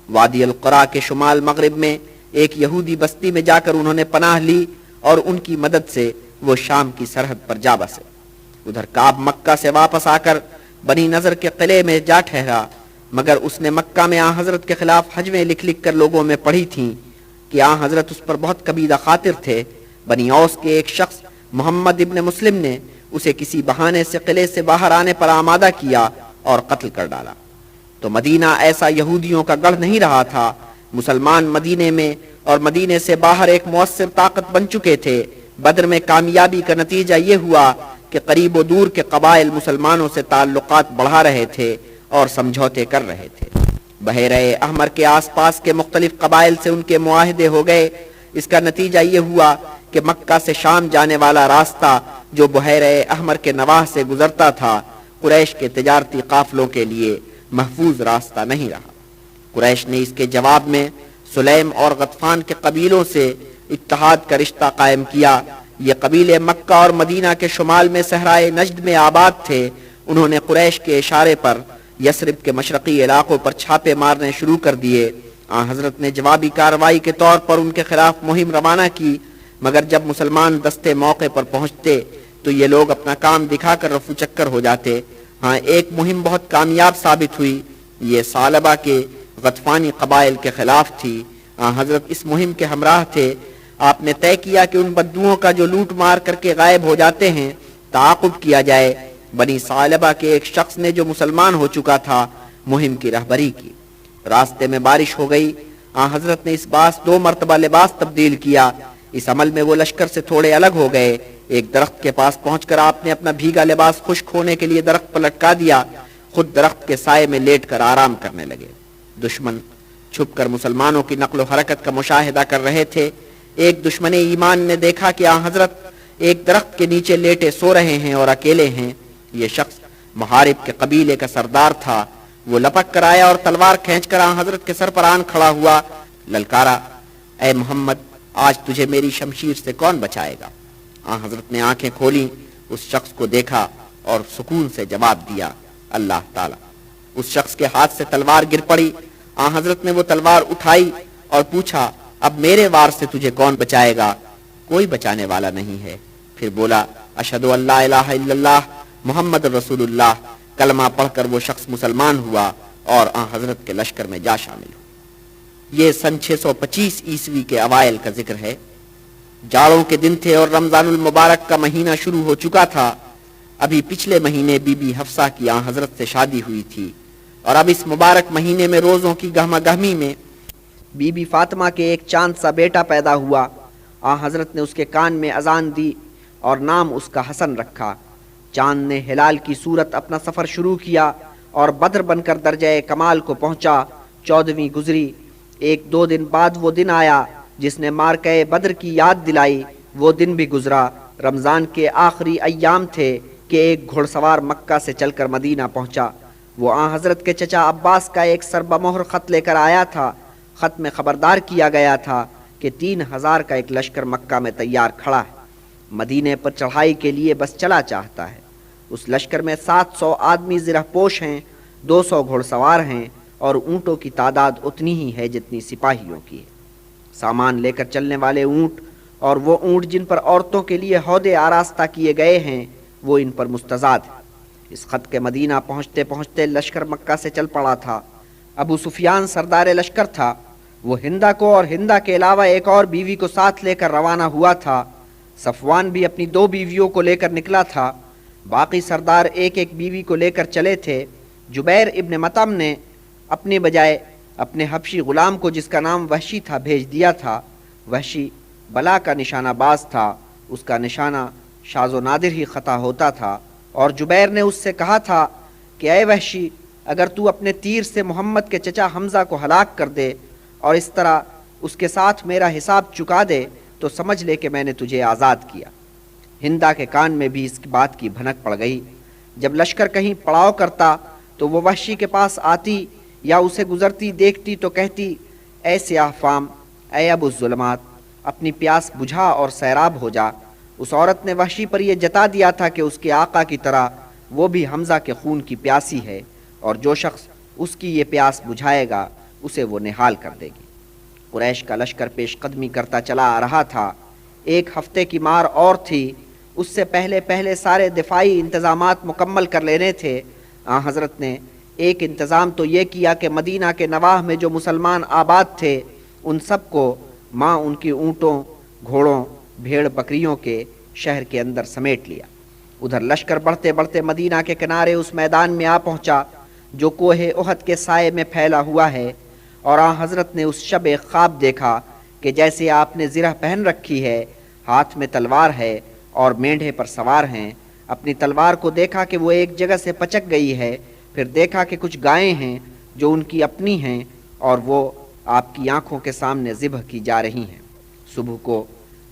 وادی القرا کے شمال مغرب میں ایک یہودی بستی میں جا کر انہوں نے پناہ لی اور ان کی مدد سے وہ شام کی سرحد پر جا بسے۔ ادھر کعب مکہ سے واپس آ کر بنی نضر کے قلعے میں جا ٹھہرا، مگر اس نے مکہ میں حضرت کے خلاف ہجویں لکھ لکھ کر لوگوں میں پڑھی تھیں کہ حضرت اس پر بہت کبیدہ خاطر تھے۔ بنی اوس کے ایک شخص محمد ابن مسلم نے اسے کسی بہانے سے قلعے سے باہر آنے پر آمادہ کیا اور قتل کر ڈالا۔ تو مدینہ ایسا یہودیوں کا گڑھ نہیں رہا تھا۔ مسلمان مدینے میں اور مدینے سے باہر ایک مؤثر طاقت بن چکے تھے۔ بدر میں کامیابی کا نتیجہ یہ ہوا کہ قریب و دور کے قبائل مسلمانوں سے تعلقات بڑھا رہے تھے اور سمجھوتے کر رہے تھے۔ بحیرہ احمر کے آس پاس کے مختلف قبائل سے ان کے معاہدے ہو گئے۔ اس کا نتیجہ یہ ہوا کہ مکہ سے شام جانے والا راستہ جو بحیرہ احمر کے نواح سے گزرتا تھا، قریش کے تجارتی قافلوں کے لیے محفوظ راستہ نہیں رہا۔ قریش نے اس کے جواب میں سلیم اور غطفان کے قبیلوں سے اتحاد کا رشتہ قائم کیا۔ یہ قبیلے مکہ اور مدینہ کے شمال میں صحرائے نجد میں آباد تھے۔ انہوں نے قریش کے اشارے پر یثرب کے مشرقی علاقوں پر چھاپے مارنے شروع کر دیے۔ حضرت نے جوابی کارروائی کے طور پر ان کے خلاف مہم روانہ کی، مگر جب مسلمان دستے موقع پر پہنچتے تو یہ لوگ اپنا کام دکھا کر رفو چکر ہو جاتے۔ ایک مہم بہت کامیاب ثابت ہوئی، یہ ثعلبہ کے غطفانی قبائل کے خلاف تھی۔ حضرت اس مہم کے ہمراہ تھے۔ آپ نے طے کیا کہ ان بدوؤں کا جو لوٹ مار کر کے غائب ہو جاتے ہیں تعاقب کیا جائے۔ بنی ثعلبہ کے ایک شخص نے جو مسلمان ہو چکا تھا مہم کی رہبری کی۔ راستے میں بارش ہو گئی۔ حضرت نے اس باس 2 مرتبہ لباس تبدیل کیا۔ اس عمل میں وہ لشکر سے تھوڑے الگ ہو گئے۔ ایک درخت کے پاس پہنچ کر آپ نے اپنا بھیگا لباس خشک ہونے کے لیے درخت پر لٹکا دیا، خود درخت کے سائے میں لیٹ کر آرام کرنے لگے۔ دشمن چھپ کر مسلمانوں کی نقل و حرکت کا مشاہدہ کر رہے تھے۔ ایک دشمن ایمان نے دیکھا کہ حضرت ایک درخت کے نیچے لیٹے سو رہے ہیں اور اکیلے ہیں۔ یہ شخص محارب کے قبیلے کا سردار تھا۔ وہ لپک کر آیا اور تلوار کھینچ کر حضرت کے سر پر آن کھڑا ہوا، للکارا، اے محمد، آج تجھے میری شمشیر سے کون بچائے گا؟ آن حضرت نے آنکھیں کھولیں، اس شخص کو دیکھا اور سکون سے جواب دیا، اللہ تعالیٰ۔ اس شخص کے ہاتھ سے تلوار گر پڑی۔ آن حضرت نے وہ تلوار اٹھائی اور پوچھا، اب میرے وار سے تجھے کون بچائے گا؟ کوئی بچانے والا نہیں ہے۔ پھر بولا، اشہد ان لا الہ الا اللہ محمد رسول اللہ۔ کلمہ پڑھ کر وہ شخص مسلمان ہوا اور آن حضرت کے لشکر میں جا شامل ہوا۔ یہ سن 625 عیسوی کے اوائل کا ذکر ہے۔ جاڑوں کے دن تھے اور رمضان المبارک کا مہینہ شروع ہو چکا تھا۔ ابھی پچھلے مہینے بی بی حفصہ کی آن حضرت سے شادی ہوئی تھی، اور اب اس مبارک مہینے میں روزوں کی گہما گہمی میں بی بی فاطمہ کے ایک چاند سا بیٹا پیدا ہوا۔ آن حضرت نے اس کے کان میں اذان دی اور نام اس کا حسن رکھا۔ چاند نے ہلال کی صورت اپنا سفر شروع کیا اور بدر بن کر درجہ کمال کو پہنچا۔ 14ویں گزری۔ 1-2 دن بعد وہ دن آیا جس نے معرکہ بدر کی یاد دلائی۔ وہ دن بھی گزرا۔ رمضان کے آخری ایام تھے کہ ایک گھڑ سوار مکہ سے چل کر مدینہ پہنچا۔ وہ آن حضرت کے چچا عباس کا ایک سربمہر خط لے کر آیا تھا۔ خط میں خبردار کیا گیا تھا کہ 3000 کا ایک لشکر مکہ میں تیار کھڑا ہے، مدینے پر چڑھائی کے لیے بس چلا چاہتا ہے۔ اس لشکر میں 700 آدمی زرہ پوش ہیں، 200 گھڑ سوار ہیں، اور اونٹوں کی تعداد اتنی ہی ہے جتنی سپاہیوں کی ہے۔ سامان لے کر چلنے والے اونٹ اور وہ اونٹ جن پر عورتوں کے لیے ہودے آراستہ کیے گئے ہیں، وہ ان پر مستزاد ہے۔ اس خط کے مدینہ پہنچتے پہنچتے لشکر مکہ سے چل پڑا تھا۔ ابو سفیان سردار لشکر تھا۔ وہ ہندا کو اور ہندا کے علاوہ ایک اور بیوی کو ساتھ لے کر روانہ ہوا تھا۔ صفوان بھی اپنی 2 بیویوں کو لے کر نکلا تھا۔ باقی سردار ایک ایک بیوی کو لے کر چلے تھے۔ جبیر ابن مطعم نے اپنے بجائے اپنے حبشی غلام کو، جس کا نام وحشی تھا، بھیج دیا تھا۔ وحشی بلا کا نشانہ باز تھا، اس کا نشانہ شاذ و نادر ہی خطا ہوتا تھا، اور جبیر نے اس سے کہا تھا کہ اے وحشی، اگر تو اپنے تیر سے محمد کے چچا حمزہ کو ہلاک کر دے اور اس طرح اس کے ساتھ میرا حساب چکا دے تو سمجھ لے کہ میں نے تجھے آزاد کیا۔ ہندا کے کان میں بھی اس بات کی بھنک پڑ گئی۔ جب لشکر کہیں پڑاؤ کرتا تو وہ وحشی کے پاس آتی یا اسے گزرتی دیکھتی تو کہتی، اے سیاہ فام، اے ابو الظلمات، اپنی پیاس بجھا اور سیراب ہو جا۔ اس عورت نے وحشی پر یہ جتا دیا تھا کہ اس کے آقا کی طرح وہ بھی حمزہ کے خون کی پیاسی ہے، اور جو شخص اس کی یہ پیاس بجھائے گا اسے وہ نہال کر دے گی۔ قریش کا لشکر پیش قدمی کرتا چلا آ رہا تھا۔ 1 ہفتے کی مار اور تھی، اس سے پہلے سارے دفاعی انتظامات مکمل کر لینے تھے۔ آن حضرت نے ایک انتظام تو یہ کیا کہ مدینہ کے نواح میں جو مسلمان آباد تھے ان سب کو ماں ان کی اونٹوں، گھوڑوں، بھیڑ بکریوں کے شہر کے اندر سمیٹ لیا۔ ادھر لشکر بڑھتے بڑھتے مدینہ کے کنارے اس میدان میں آ پہنچا جو کوہ احد کے سائے میں پھیلا ہوا ہے، اور آن حضرت نے اس شب ایک خواب دیکھا کہ جیسے آپ نے زرہ پہن رکھی ہے، ہاتھ میں تلوار ہے اور مینڈھے پر سوار ہیں۔ اپنی تلوار کو دیکھا کہ وہ ایک جگہ سے پچک گئی ہے، پھر دیکھا کہ کچھ گائیں ہیں جو ان کی اپنی ہیں اور وہ آپ کی آنکھوں کے سامنے ذبح کی جا رہی ہیں۔ صبح کو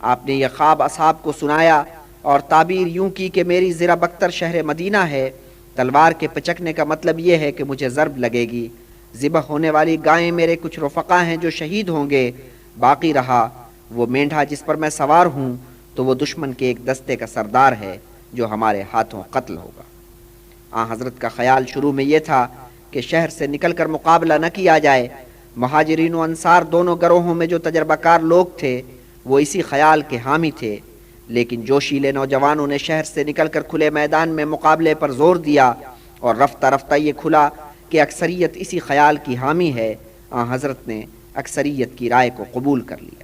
آپ نے یہ خواب اصحاب کو سنایا اور تعبیر یوں کی کہ میری زرہ بختر شہر مدینہ ہے۔ تلوار کے پچکنے کا مطلب یہ ہے کہ مجھے ضرب لگے گی۔ ذبح ہونے والی گائیں میرے کچھ رفقا ہیں جو شہید ہوں گے، باقی رہا وہ مینڈھا جس پر میں سوار ہوں تو وہ دشمن کے ایک دستے کا سردار ہے جو ہمارے ہاتھوں قتل ہوگا۔ آن حضرت کا خیال شروع میں یہ تھا کہ شہر سے نکل کر مقابلہ نہ کیا جائے۔ مہاجرین و انصار دونوں گروہوں میں جو تجربہ کار لوگ تھے وہ اسی خیال کے حامی تھے، لیکن جوشیلے نوجوانوں نے شہر سے نکل کر کھلے میدان میں مقابلے پر زور دیا، اور رفتہ رفتہ یہ کھلا کہ اکثریت اسی خیال کی حامی ہے۔ آن حضرت نے اکثریت کی رائے کو قبول کر لیا۔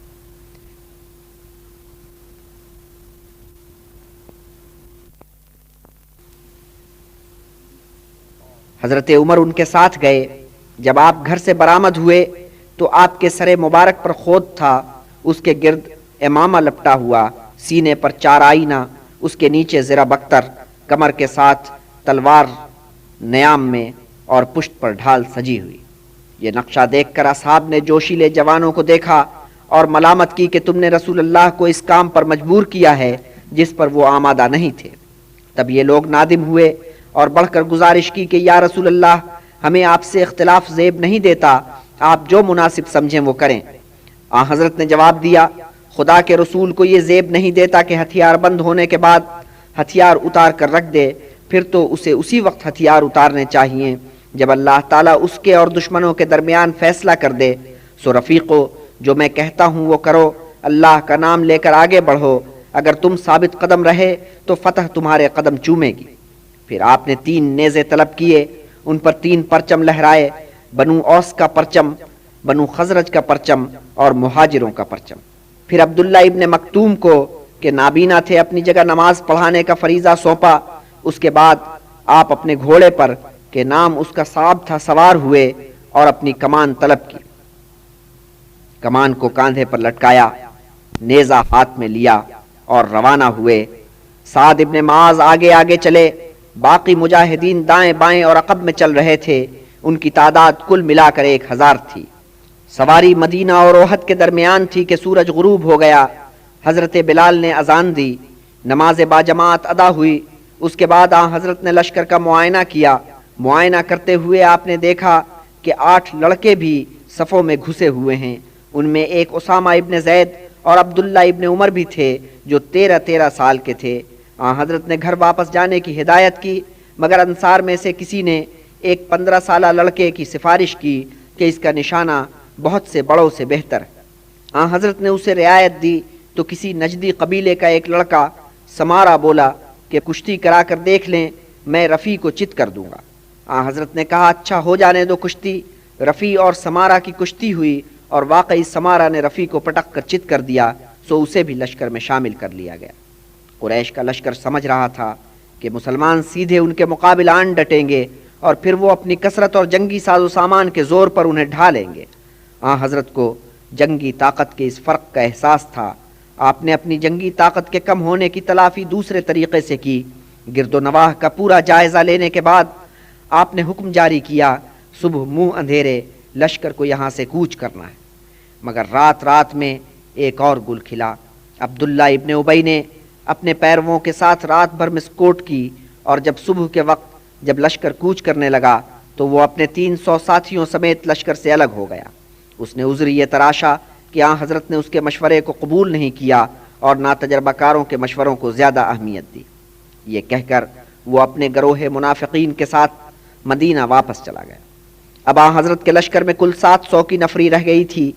حضرت عمر ان کے ساتھ گئے۔ جب آپ گھر سے برآمد ہوئے تو آپ کے سر مبارک پر خود تھا، اس کے گرد امامہ لپٹا ہوا، سینے پر 4 آئینہ، اس کے نیچے زرہ بختر، کمر کے ساتھ تلوار نیام میں اور پشت پر ڈھال سجی ہوئی۔ یہ نقشہ دیکھ کر اصحاب نے جوشیلے جوانوں کو دیکھا اور ملامت کی کہ تم نے رسول اللہ کو اس کام پر مجبور کیا ہے جس پر وہ آمادہ نہیں تھے۔ تب یہ لوگ نادم ہوئے اور بڑھ کر گزارش کی کہ یا رسول اللہ، ہمیں آپ سے اختلاف زیب نہیں دیتا، آپ جو مناسب سمجھیں وہ کریں۔ آن حضرت نے جواب دیا، خدا کے رسول کو یہ زیب نہیں دیتا کہ ہتھیار بند ہونے کے بعد ہتھیار اتار کر رکھ دے، پھر تو اسے اسی وقت ہتھیار اتارنے چاہیے جب اللہ تعالیٰ اس کے اور دشمنوں کے درمیان فیصلہ کر دے۔ سو رفیقو، جو میں کہتا ہوں وہ کرو، اللہ کا نام لے کر آگے بڑھو، اگر تم ثابت قدم رہے تو فتح تمہارے قدم چومے گی۔ پھر آپ نے 3 نیزے طلب کیے، ان پر 3 پرچم لہرائے، بنو اوس کا پرچم، بنو خزرج کا پرچم اور مہاجروں کا پرچم۔ پھر عبداللہ ابن مکتوم کو کہ نابینا تھے اپنی جگہ نماز پڑھانے کا فریضہ سونپا۔ اس کے بعد آپ اپنے گھوڑے پر کہ نام اس کا صعب تھا سوار ہوئے اور اپنی کمان طلب کی، کمان کو کاندھے پر لٹکایا، نیزہ ہاتھ میں لیا اور روانہ ہوئے۔ سعد ابن معاذ آگے آگے چلے، باقی مجاہدین دائیں بائیں اور عقب میں چل رہے تھے۔ ان کی تعداد کل ملا کر 1000 تھی۔ سواری مدینہ اور احد کے درمیان تھی کہ سورج غروب ہو گیا۔ حضرت بلال نے اذان دی، نماز باجماعت ادا ہوئی۔ اس کے بعد حضرت نے لشکر کا معائنہ کیا۔ معائنہ کرتے ہوئے آپ نے دیکھا کہ 8 لڑکے بھی صفوں میں گھسے ہوئے ہیں۔ ان میں ایک اسامہ ابن زید اور عبداللہ ابن عمر بھی تھے جو 13 سال کے تھے۔ حضرت نے گھر واپس جانے کی ہدایت کی، مگر انصار میں سے کسی نے ایک 15 سالہ لڑکے کی سفارش کی کہ اس کا نشانہ بہت سے بڑوں سے بہتر ہے۔ حضرت نے اسے رعایت دی تو کسی نجدی قبیلے کا ایک لڑکا سمارا بولا کہ کشتی کرا کر دیکھ لیں، میں رفیع کو چت کر دوں گا۔ حضرت نے کہا اچھا ہو جانے دو کشتی۔ رفیع اور سمارا کی کشتی ہوئی اور واقعی سمارا نے رفیع کو پٹک کر چت کر دیا، سو اسے بھی لشکر میں شامل کر لیا گیا۔ قریش کا لشکر سمجھ رہا تھا کہ مسلمان سیدھے ان کے مقابل آن ڈٹیں گے اور پھر وہ اپنی کثرت اور جنگی ساز و سامان کے زور پر انہیں ڈھا لیں گے۔ حضرت کو جنگی طاقت کے اس فرق کا احساس تھا۔ آپ نے اپنی جنگی طاقت کے کم ہونے کی تلافی دوسرے طریقے سے کی۔ گرد و نواح کا پورا جائزہ لینے کے بعد آپ نے حکم جاری کیا، صبح منہ اندھیرے لشکر کو یہاں سے کوچ کرنا ہے۔ مگر رات میں ایک اور گل کھلا۔ عبداللہ ابن ابی نے اپنے پیرووں کے ساتھ رات بھر مسکوٹ کی، اور جب صبح کے وقت جب لشکر کوچ کرنے لگا تو وہ اپنے 300 ساتھیوں سمیت لشکر سے الگ ہو گیا۔ اس نے عذر یہ تراشا کہ حضرت نے اس کے مشورے کو قبول نہیں کیا اور ناتجربہ کاروں کے مشوروں کو زیادہ اہمیت دی۔ یہ کہہ کر وہ اپنے گروہ منافقین کے ساتھ مدینہ واپس چلا گیا۔ اب حضرت کے لشکر میں کل 700 کی نفری رہ گئی تھی۔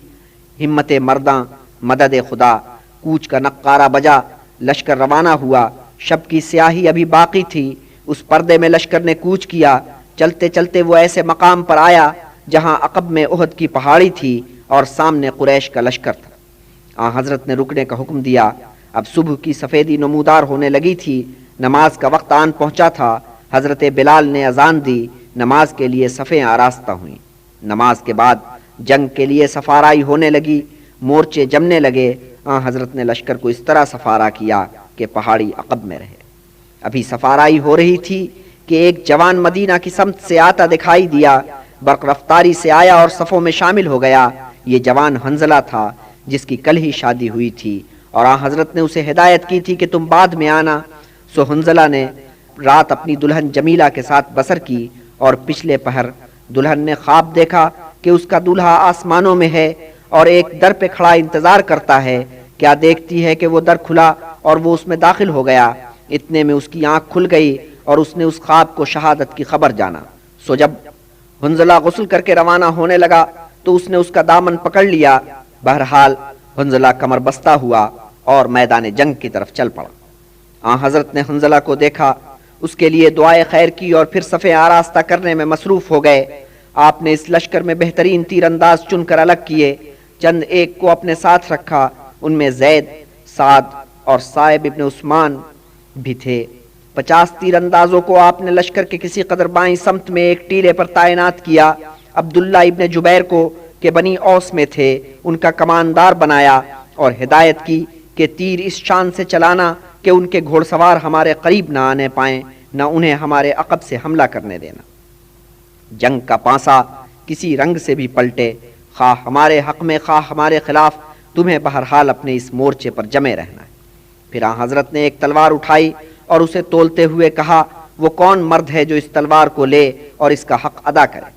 ہمت مرداں، مدد خدا، کوچ کا نقارہ بجا، لشکر روانہ ہوا۔ شب کی سیاہی ابھی باقی تھی، اس پردے میں لشکر نے کوچ کیا۔ چلتے چلتے وہ ایسے مقام پر آیا جہاں عقب میں احد کی پہاڑی تھی اور سامنے قریش کا لشکر تھا۔ حضرت نے رکنے کا حکم دیا۔ اب صبح کی سفیدی نمودار ہونے لگی تھی، نماز کا وقت آن پہنچا تھا۔ حضرت بلال نے اذان دی، نماز کے لیے صفیں آراستہ ہوئیں۔ نماز کے بعد جنگ کے لیے سفارائی ہونے لگی، مورچے جمنے لگے۔ حضرت نے لشکر کو اس طرح سفارا کیا کہ پہاڑی عقب میں رہے۔ ابھی سفارائی ہو رہی تھی کہ ایک جوان مدینہ کی سمت سے آتا دکھائی دیا، برق رفتاری سے آیا اور صفوں میں شامل ہو گیا۔ یہ جوان حنظلہ تھا جس کی کل ہی شادی ہوئی تھی، اور حضرت نے اسے ہدایت کی تھی کہ تم بعد میں آنا۔ سو حنظلہ نے رات اپنی دلہن جمیلہ کے ساتھ بسر کی، اور پچھلے پہر دلہن نے خواب دیکھا کہ اس کا دولہا آسمانوں میں ہے اور ایک در پہ کھڑا انتظار کرتا ہے۔ کیا دیکھتی ہے کہ وہ در کھلا اور وہ اس میں داخل ہو گیا۔ اتنے میں اس کی آنکھ کھل گئی اور اس نے اس خواب کو شہادت کی خبر جانا۔ سو جب حنظلہ غسل کر کے روانہ ہونے لگا تو اس نے اس کا دامن پکڑ لیا۔ بہرحال حنظلہ کمر بستہ ہوا اور میدان جنگ کی طرف چل پڑا۔ حضرت نے حنظلہ کو دیکھا، اس کے لیے دعائے خیر کی اور پھر صفیں آراستہ کرنے میں مصروف ہو گئے۔ آپ نے اس لشکر میں بہترین تیر انداز چن کر الگ کیے، چند ایک کو اپنے ساتھ رکھا۔ ان میں زید، سعد اور صائب ابن عثمان بھی تھے۔ 50 تیر اندازوں کو آپ نے لشکر کے کسی قدر بائیں سمت میں ایک ٹیلے پر تعینات کیا۔ عبداللہ ابن جبیر کو کہ بنی اوس میں تھے ان کا کماندار بنایا اور ہدایت کی کہ تیر اس شان سے چلانا کہ ان کے گھوڑ سوار ہمارے قریب نہ آنے پائیں، نہ انہیں ہمارے عقب سے حملہ کرنے دینا۔ جنگ کا پانسا کسی رنگ سے بھی پلٹے، خواہ ہمارے حق میں خواہ ہمارے خلاف، تمہیں بہرحال اپنے اس مورچے پر جمے رہنا ہے۔ پھر حضرت نے ایک تلوار اٹھائی اور اسے تولتے ہوئے کہا، وہ کون مرد ہے جو اس تلوار کو لے اور اس کا حق ادا کرے؟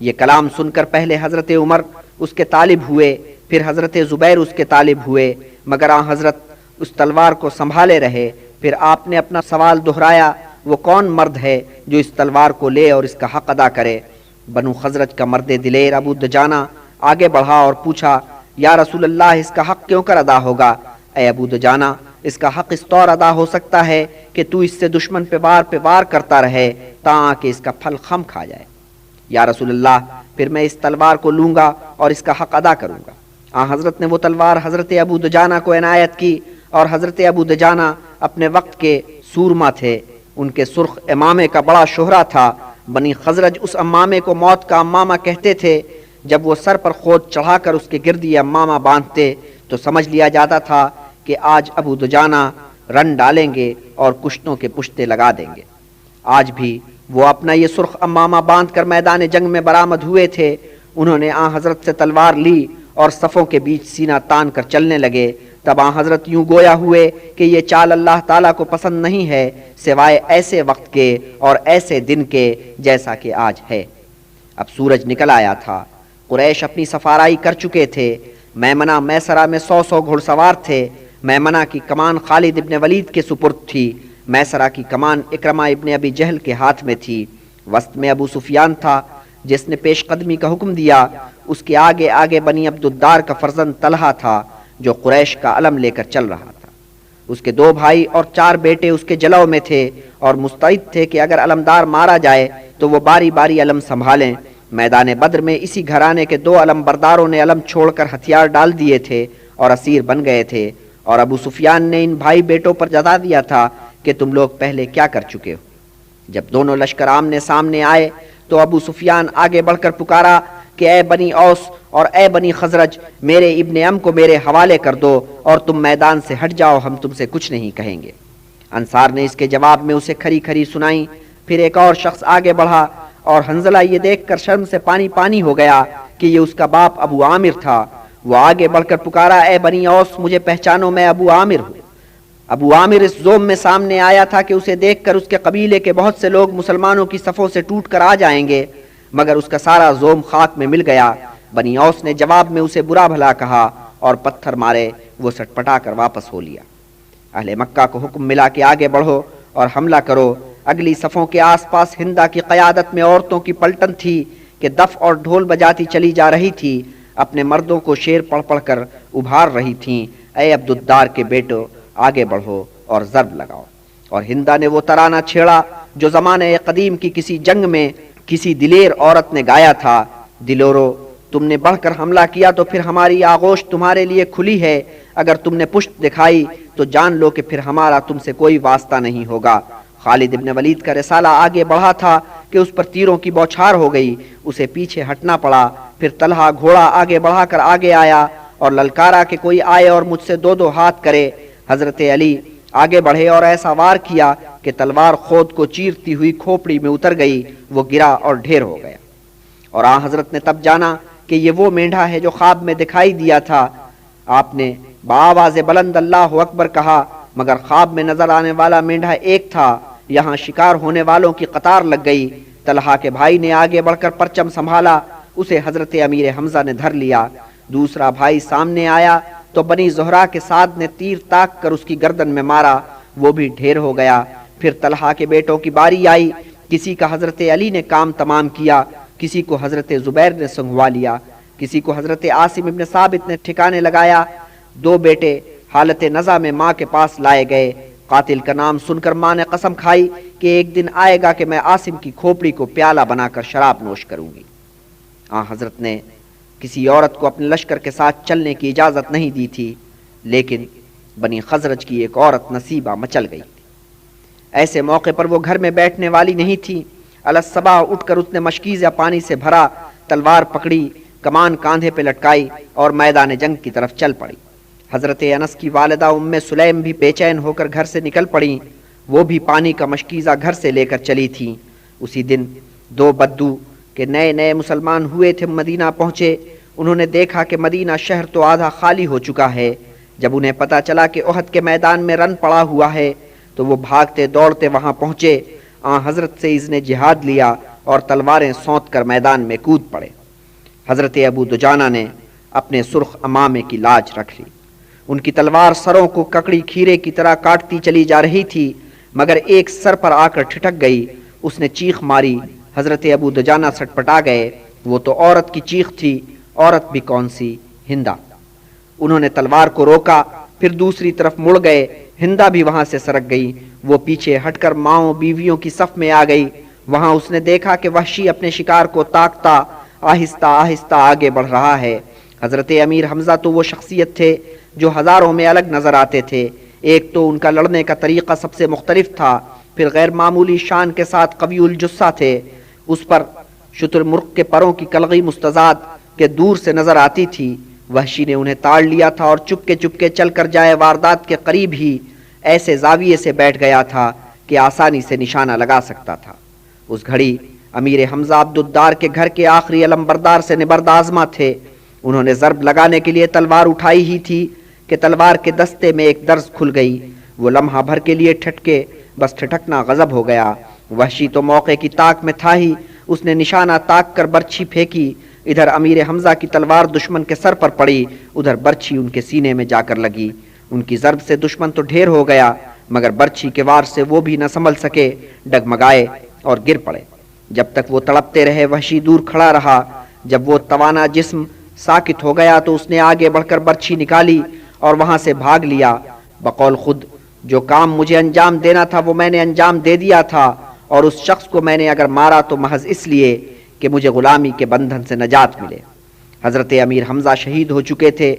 یہ کلام سن کر پہلے حضرت عمر اس کے طالب ہوئے، پھر حضرت زبیر اس کے طالب ہوئے، مگر آن حضرت اس تلوار کو سنبھالے رہے۔ پھر آپ نے اپنا سوال دہرایا، وہ کون مرد ہے جو اس تلوار کو لے اور اس کا حق ادا کرے؟ بنو خزرج کا مرد دلیر ابو دجانہ آگے بڑھا اور پوچھا، یا رسول اللہ، اس کا حق کیوں کر ادا ہوگا؟ اے ابو دجانہ، اس کا حق اس طور ادا ہو سکتا ہے کہ تو اس سے دشمن پہ وار کرتا رہے تاکہ اس کا پھل خم کھا جائے۔ یا رسول اللہ، پھر میں اس تلوار کو لوں گا اور اس کا حق ادا کروں گا۔ حضرت نے وہ تلوار حضرت ابو دجانہ کو عنایت کی، اور حضرت ابو دجانہ اپنے وقت کے سورما تھے، ان کے سرخ امامے کا بڑا شہرہ تھا۔ بنی خزرج اس امامے کو موت کا امامہ کہتے تھے۔ جب وہ سر پر خود چڑھا کر اس کے گرد یہ امامہ باندھتے تو سمجھ لیا جاتا تھا کہ آج ابو دجانہ رن ڈالیں گے اور کشتوں کے پشتے لگا دیں گے۔ آج بھی وہ اپنا یہ سرخ امامہ باندھ کر میدان جنگ میں برآمد ہوئے تھے۔ انہوں نے حضرت سے تلوار لی اور صفوں کے بیچ سینہ تان کر چلنے لگے۔ تب حضرت یوں گویا ہوئے کہ یہ چال اللہ تعالیٰ کو پسند نہیں ہے سوائے ایسے وقت کے اور ایسے دن کے جیسا کہ آج ہے۔ اب سورج نکل آیا تھا، قریش اپنی سفارائی کر چکے تھے۔ میمنہ میسرہ میں 100 گھڑ سوار تھے۔ میمنہ کی کمان خالد ابن ولید کے سپرد تھی، میسرہ کی کمان اکرمہ ابن ابی جہل کے ہاتھ میں تھی۔ وسط میں ابو سفیان تھا جس نے پیش قدمی کا حکم دیا۔ اس کے آگے آگے بنی عبدالدار کا فرزند طلحہ تھا جو قریش کا علم لے کر چل رہا تھا۔ اس کے 2 بھائی اور 4 بیٹے اس کے جلو میں تھے اور مستعد تھے کہ اگر علمدار مارا جائے تو وہ باری باری علم سنبھالیں۔ میدان بدر میں اسی گھرانے کے 2 علم برداروں نے علم چھوڑ کر ہتھیار ڈال دیے تھے اور اسیر بن گئے تھے، اور ابو سفیان نے ان بھائی بیٹوں پر جتا دیا تھا کہ تم لوگ پہلے کیا کر چکے ہو۔ جب دونوں لشکر آمنے سامنے آئے تو ابو سفیان آگے بڑھ کر پکارا کہ اے بنی اوس اور اے بنی خزرج، میرے ابن ام کو میرے حوالے کر دو اور تم میدان سے ہٹ جاؤ، ہم تم سے کچھ نہیں کہیں گے۔ انصار نے اس کے جواب میں اسے کھری کھری سنائی۔ پھر ایک اور شخص آگے بڑھا اور حنظلہ یہ دیکھ کر شرم سے پانی پانی ہو گیا کہ یہ اس کا باپ ابو عامر تھا۔ وہ آگے بڑھ کر پکارا، اے بنی اوس، مجھے پہچانو، میں ابو عامر ہوں۔ ابو عامر اس زوم میں سامنے آیا تھا کہ اسے دیکھ کر اس کے قبیلے کے بہت سے لوگ مسلمانوں کی صفوں سے ٹوٹ کر آ جائیں گے، مگر اس کا سارا زوم خاک میں مل گیا۔ بنی اوس نے جواب میں اسے برا بھلا کہا اور پتھر مارے، وہ سٹپٹا کر واپس ہو لیا۔ اہل مکہ کو حکم ملا کہ آگے بڑھو اور حملہ کرو۔ اگلی صفوں کے آس پاس ہندہ کی قیادت میں عورتوں کی پلٹن تھی کہ دف اور ڈھول بجاتی چلی جا رہی تھی، اپنے مردوں کو شعر پڑھ پڑھ کر ابھار رہی تھیں، اے عبدالدار کے بیٹو، آگے بڑھو اور ضرب لگاؤ۔ اور ہندہ نے وہ ترانہ چھیڑا جو زمانہ قدیم کی کسی جنگ میں کسی دلیر عورت نے گایا تھا، دلورو، تم نے بڑھ کر حملہ کیا تو پھر ہماری آغوش تمہارے لیے کھلی ہے، اگر تم نے پشت دکھائی تو جان لو کہ پھر ہمارا تم سے کوئی واسطہ نہیں ہوگا۔ خالد ابن ولید کا رسالہ آگے بڑھا تھا کہ اس پر تیروں کی بوچھار ہو گئی، اسے پیچھے ہٹنا پڑا۔ پھر طلحہ گھوڑا آگے بڑھا کر آگے آیا اور للکارا کہ کوئی آئے اور مجھ سے 2 ہاتھ کرے۔ حضرت علی آگے بڑھے اور ایسا وار کیا کہ تلوار خود کو چیرتی ہوئی کھوپڑی میں اتر گئی، وہ گرا اور ڈھیر ہو گیا۔ اور حضرت نے تب جانا کہ یہ وہ مینڈھا ہے جو خواب میں دکھائی دیا تھا۔ آپ نے بآواز بلند اللہ اکبر کہا، مگر خواب میں نظر آنے والا مینڈھا ایک تھا۔ یہاں شکار ہونے والوں کی قطار لگ گئی۔ طلحہ کے بھائی نے آگے بڑھ کر پرچم سنبھالا، اسے حضرت امیر حمزہ نے دھر لیا۔ دوسرا بھائی سامنے آیا تو بنی زہرا کے ساتھ نے تیر تاک کر اس کی گردن میں مارا، وہ بھی ڈھیر ہو گیا۔ پھر طلحہ کے بیٹوں کی باری آئی، کسی کا حضرت علی نے کام تمام کیا، کسی کو حضرت زبیر نے سنگھوا لیا، کسی کو حضرت عاصم ابن ثابت نے ٹھکانے لگایا۔ 2 بیٹے حالت نزع میں ماں کے پاس لائے گئے۔ قاتل کا نام سن کر ماں نے قسم کھائی کہ ایک دن آئے گا کہ میں عاصم کی کھوپڑی کو پیالہ بنا کر شراب نوش کروں گی۔ حضرت نے کسی عورت کو اپنے لشکر کے ساتھ چلنے کی اجازت نہیں دی تھی، لیکن بنی خزرج کی ایک عورت نصیبہ مچل گئی تھی۔ ایسے موقع پر وہ گھر میں بیٹھنے والی نہیں تھی۔ الصبح اٹھ کر اس نے مشکیزہ پانی سے بھرا، تلوار پکڑی، کمان کاندھے پہ لٹکائی اور میدان جنگ کی طرف چل پڑی۔ حضرت انس کی والدہ ام سلیم بھی بے چین ہو کر گھر سے نکل پڑیں، وہ بھی پانی کا مشکیزہ گھر سے لے کر چلی تھیں۔ اسی دن 2 بدو کہ نئے مسلمان ہوئے تھے مدینہ پہنچے۔ انہوں نے دیکھا کہ مدینہ شہر تو آدھا خالی ہو چکا ہے۔ جب انہیں پتا چلا کہ احد کے میدان میں رن پڑا ہوا ہے تو وہ بھاگتے دوڑتے وہاں پہنچے، حضرت سے اذن جہاد لیا اور تلواریں سونت کر میدان میں کود پڑے۔ حضرت ابو دجانہ نے اپنے سرخ امامے کی لاج رکھ لی۔ ان کی تلوار سروں کو ککڑی کھیرے کی طرح کاٹتی چلی جا رہی تھی، مگر ایک سر پر آ کر ٹھٹک گئی۔ اس نے چیخ ماری، حضرت ابو دجانہ سٹپٹا گئے۔ وہ تو عورت کی چیخ تھی، عورت بھی کون سی، ہندا۔ انہوں نے تلوار کو روکا، پھر دوسری طرف مڑ گئے۔ ہندا بھی وہاں سے سرک گئی۔ وہ پیچھے ہٹ کر ماؤں بیویوں کی صف میں آ گئی۔ وہاں اس نے دیکھا کہ وحشی اپنے شکار کو تاکتا آہستہ آہستہ آگے بڑھ رہا ہے۔ حضرت امیر حمزہ تو وہ شخصیت تھے جو ہزاروں میں الگ نظر آتے تھے۔ ایک تو ان کا لڑنے کا طریقہ سب سے مختلف تھا، پھر غیر معمولی شان کے ساتھ قوی الجثہ تھے۔ اس پر شتر مرغ کے پروں کی کلغی مستزاد کے دور سے نظر آتی تھی۔ وحشی نے انہیں تاڑ لیا تھا اور چپکے چپکے چل کر جائے واردات کے قریب ہی ایسے زاویے سے بیٹھ گیا تھا کہ آسانی سے نشانہ لگا سکتا تھا۔ اس گھڑی امیر حمزہ عبدالدار کے گھر کے آخری علمبردار سے نبرد آزما تھے۔ انہوں نے ضرب لگانے کے لیے تلوار اٹھائی ہی تھی کہ تلوار کے دستے میں ایک درز کھل گئی۔ وہ لمحہ بھر کے لیے ٹھٹکے، بس ٹھٹکنا غضب ہو گیا۔ وحشی تو موقع کی طاق میں تھا ہی، اس نے نشانہ تاک کر برچھی پھینکی۔ ادھر امیر حمزہ کی تلوار دشمن کے سر پر پڑی، ادھر برچھی ان کے سینے میں جا کر لگی۔ ان کی ضرب سے دشمن تو ڈھیر ہو گیا، مگر برچھی کے وار سے وہ بھی نہ سنبھل سکے، ڈگمگائے اور گر پڑے۔ جب تک وہ تڑپتے رہے وحشی دور کھڑا رہا۔ جب وہ توانا جسم ساکت ہو گیا تو اس نے آگے بڑھ کر برچھی نکالی اور وہاں سے بھاگ لیا۔ بقول خود، جو کام مجھے انجام دینا تھا وہ میں نے انجام دے دیا تھا، اور اس شخص کو میں نے اگر مارا تو محض اس لیے کہ مجھے غلامی کے بندھن سے نجات ملے۔ حضرت امیر حمزہ شہید ہو چکے تھے۔